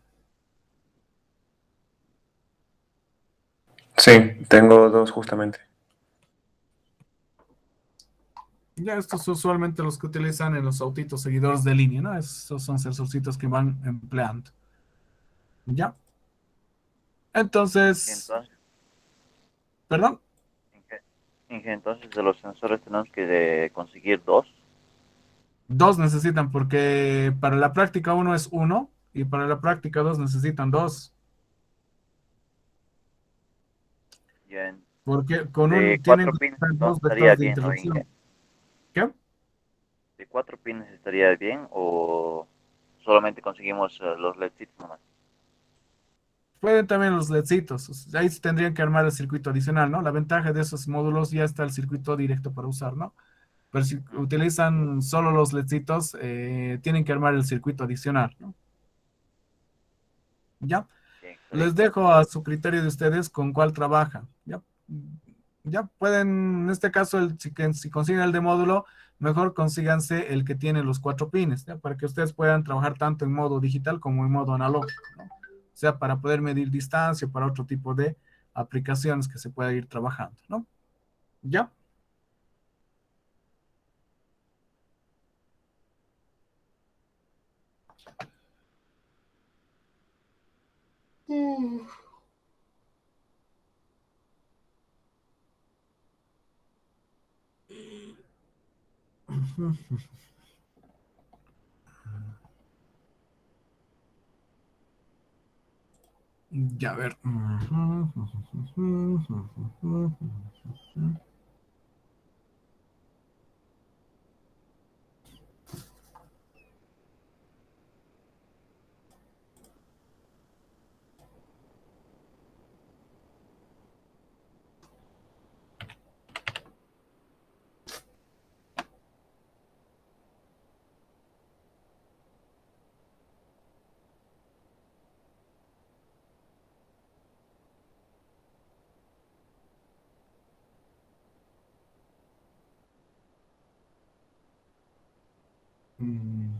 Sí, tengo dos justamente. Ya estos son usualmente los que utilizan en los autitos seguidores de línea, ¿no? Esos son sensorcitos que van empleando, ¿ya? Entonces, Entonces, perdón. entonces de los sensores tenemos que conseguir dos. 2 necesitan porque para la práctica 1 es 1 y para la práctica 2 necesitan 2. Ya Porque con de tienen 4 que pines estar 2 entonces estaría vectores de bien, ¿no, interrupción. Inge? ¿Qué? ¿De 4 pines estaría bien o solamente conseguimos los LEDcitos nomás? Pueden también los LEDcitos. Ahí tendrían que armar el circuito adicional, ¿no? La ventaja de esos módulos ya está el circuito directo para usar, ¿no? Pero si utilizan solo los LEDcitos, tienen que armar el circuito adicional, ¿no? ¿Ya? Bien, Les excelente. dejo a su criterio de ustedes con cuál trabajan. Ya, ya pueden, en este caso, si consiguen el de módulo, mejor consíganse el que tiene los 4 pines, ¿ya? Para que ustedes puedan trabajar tanto en modo digital como en modo analógico, ¿no? O sea, para poder medir distancia, para otro tipo de aplicaciones que se pueda ir trabajando, ¿no? ¿Ya? Ya, a ver.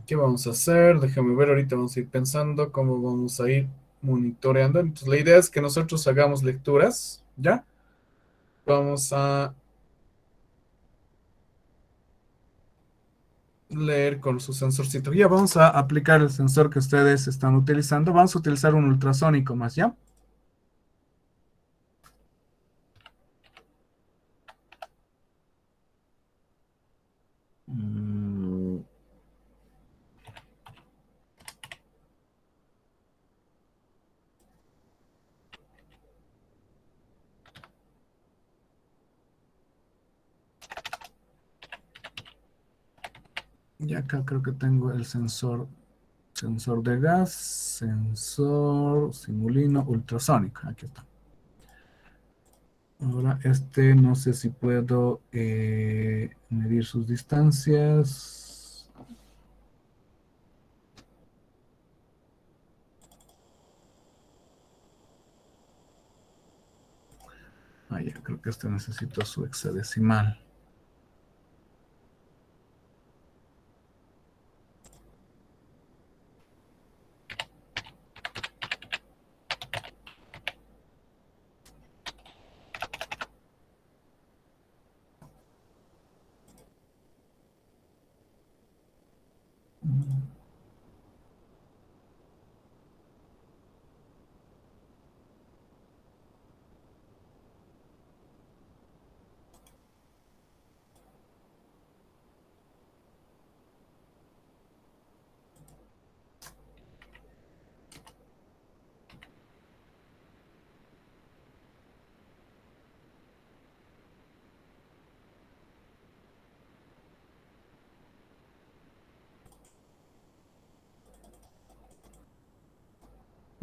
¿Qué vamos a hacer? Déjame ver, ahorita vamos a ir pensando cómo vamos a ir monitoreando. Entonces, la idea es que nosotros hagamos lecturas, ¿ya? Vamos a leer con su sensorcito. Ya vamos a aplicar el sensor que ustedes están utilizando. Vamos a utilizar un ultrasónico más, ¿ya? Mm, Y acá creo que tengo el sensor, sensor de gas, sensor simulino ultrasónico. Aquí está. Ahora este no sé si puedo medir sus distancias. Ah, ya, creo que este necesito su hexadecimal.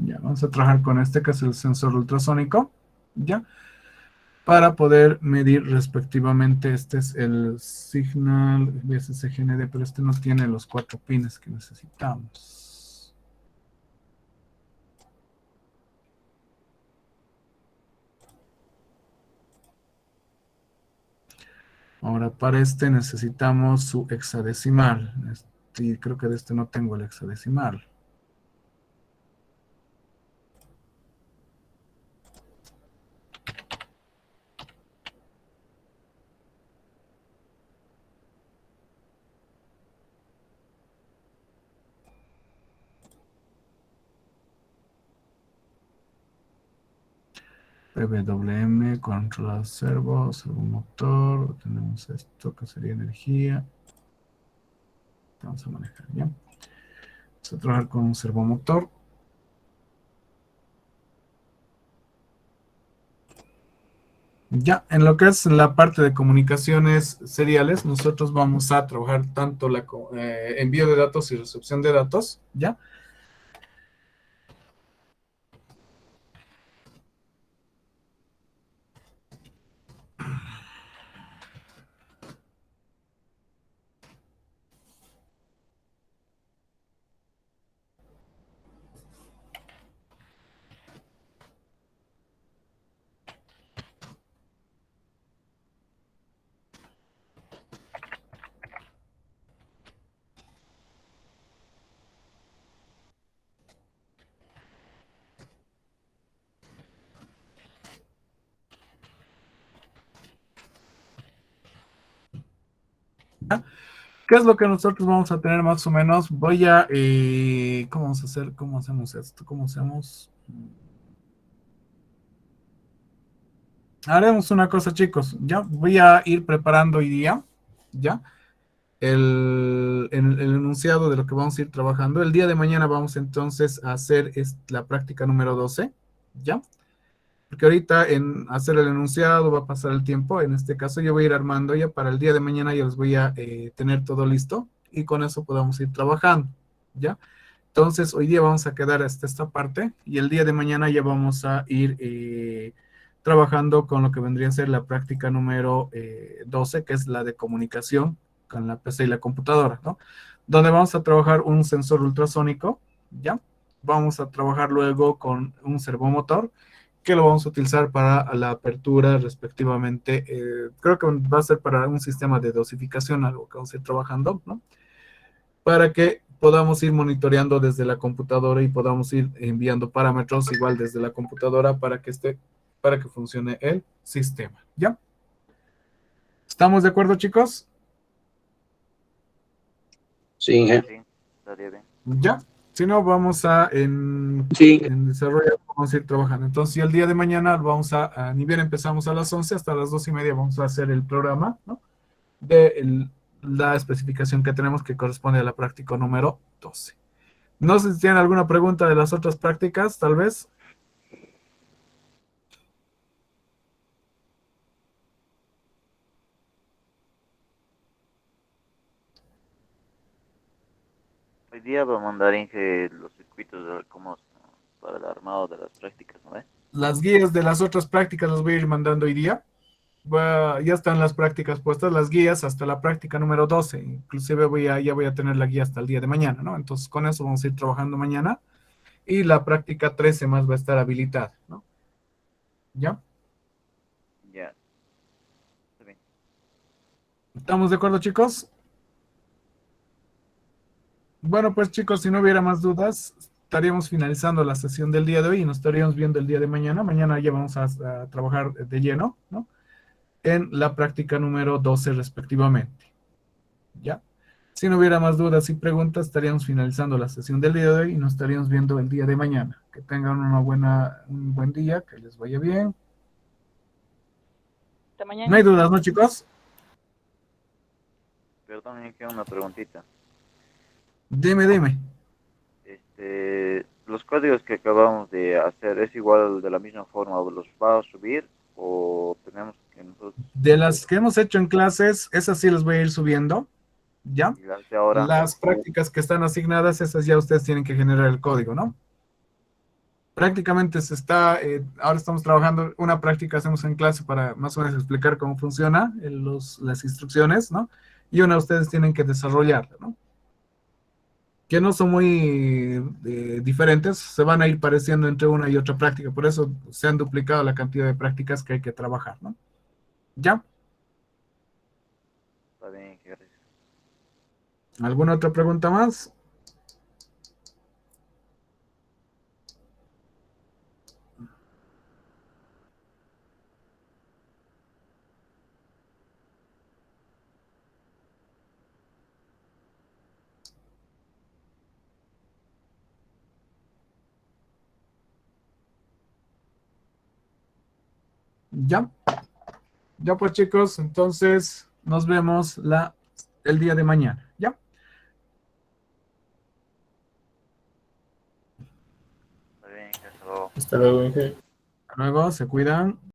Ya, vamos a trabajar con este que es el sensor ultrasónico. Ya, para poder medir respectivamente, este es el Signal BSCGND, pero este no tiene los 4 pines que necesitamos. Ahora para este necesitamos su hexadecimal. Y creo que de este no tengo el hexadecimal. PWM, control servo, servomotor. Tenemos esto que sería energía. Vamos a manejar ya. Vamos a trabajar con un servomotor. Ya, en lo que es la parte de comunicaciones seriales, nosotros vamos a trabajar tanto la envío de datos y recepción de datos, ¿ya? ¿Qué es lo que nosotros vamos a tener más o menos? Voy a... ¿cómo vamos a hacer? ¿Cómo hacemos esto? ¿Cómo hacemos? Haremos una cosa, chicos. Ya voy a ir preparando hoy día, ya, el enunciado de lo que vamos a ir trabajando. El día de mañana vamos entonces a hacer la práctica número 12, ya. Porque ahorita en hacer el enunciado va a pasar el tiempo. En este caso yo voy a ir armando ya para el día de mañana, ya les voy a tener todo listo y con eso podamos ir trabajando, ¿ya? Entonces hoy día vamos a quedar hasta esta parte y el día de mañana ya vamos a ir trabajando con lo que vendría a ser la práctica número 12, que es la de comunicación con la PC y la computadora, ¿no? Donde vamos a trabajar un sensor ultrasónico, ¿ya? Vamos a trabajar luego con un servomotor que lo vamos a utilizar para la apertura respectivamente. Creo que va a ser para un sistema de dosificación, algo que vamos a ir trabajando, ¿no? Para que podamos ir monitoreando desde la computadora y podamos ir enviando parámetros igual desde la computadora para que funcione el sistema, ¿ya? ¿Estamos de acuerdo, chicos? Sí, Inge. Sí, estaría bien. ¿Ya? Si no, vamos a Sí, en desarrollo, vamos a ir trabajando. Entonces, ya el día de mañana vamos ni bien empezamos a las 11, hasta las 2:30 vamos a hacer el programa, ¿no? De la especificación que tenemos que corresponde a la práctica número 12. No sé si tienen alguna pregunta de las otras prácticas, tal vez. Hoy día va a mandar Inge los circuitos de cómo, para el armado de las prácticas, ¿no ves? Las guías de las otras prácticas las voy a ir mandando hoy día. Ya están las prácticas puestas, las guías hasta la práctica número 12. Inclusive ya voy a tener la guía hasta el día de mañana, ¿no? Entonces con eso vamos a ir trabajando mañana. Y la práctica 13 más va a estar habilitada, ¿no? ¿Ya? Ya, está bien. ¿Estamos de acuerdo, chicos? Bueno, pues chicos, si no hubiera más dudas, estaríamos finalizando la sesión del día de hoy y nos estaríamos viendo el día de mañana. Mañana ya vamos a trabajar de lleno, ¿no? En la práctica número 12 respectivamente. ¿Ya? Si no hubiera más dudas y preguntas, estaríamos finalizando la sesión del día de hoy y nos estaríamos viendo el día de mañana. Que tengan un buen día, que les vaya bien. Hasta mañana. No hay dudas, ¿no, chicos? Perdón, Inge, una preguntita. Dime. Los códigos que acabamos de hacer, ¿es igual de la misma forma? ¿Los va a subir o tenemos que nosotros De las que hemos hecho en clases, esas sí las voy a ir subiendo, ¿ya? y las de ahora? Las prácticas que están asignadas, esas ya ustedes tienen que generar el código, ¿no? Prácticamente ahora estamos trabajando, una práctica hacemos en clase para más o menos explicar cómo funciona las instrucciones, ¿no? Y una ustedes tienen que desarrollarla, ¿no? Que no son muy diferentes, se van a ir pareciendo entre una y otra práctica, por eso se han duplicado la cantidad de prácticas que hay que trabajar, ¿no? ¿Ya? Está bien, Inge, gracias. ¿Alguna otra pregunta más? ¿Ya? Ya pues chicos, entonces nos vemos el día de mañana, ¿ya? Está bien, Inge, hasta luego. Hasta luego, Inge. Hasta luego, se cuidan.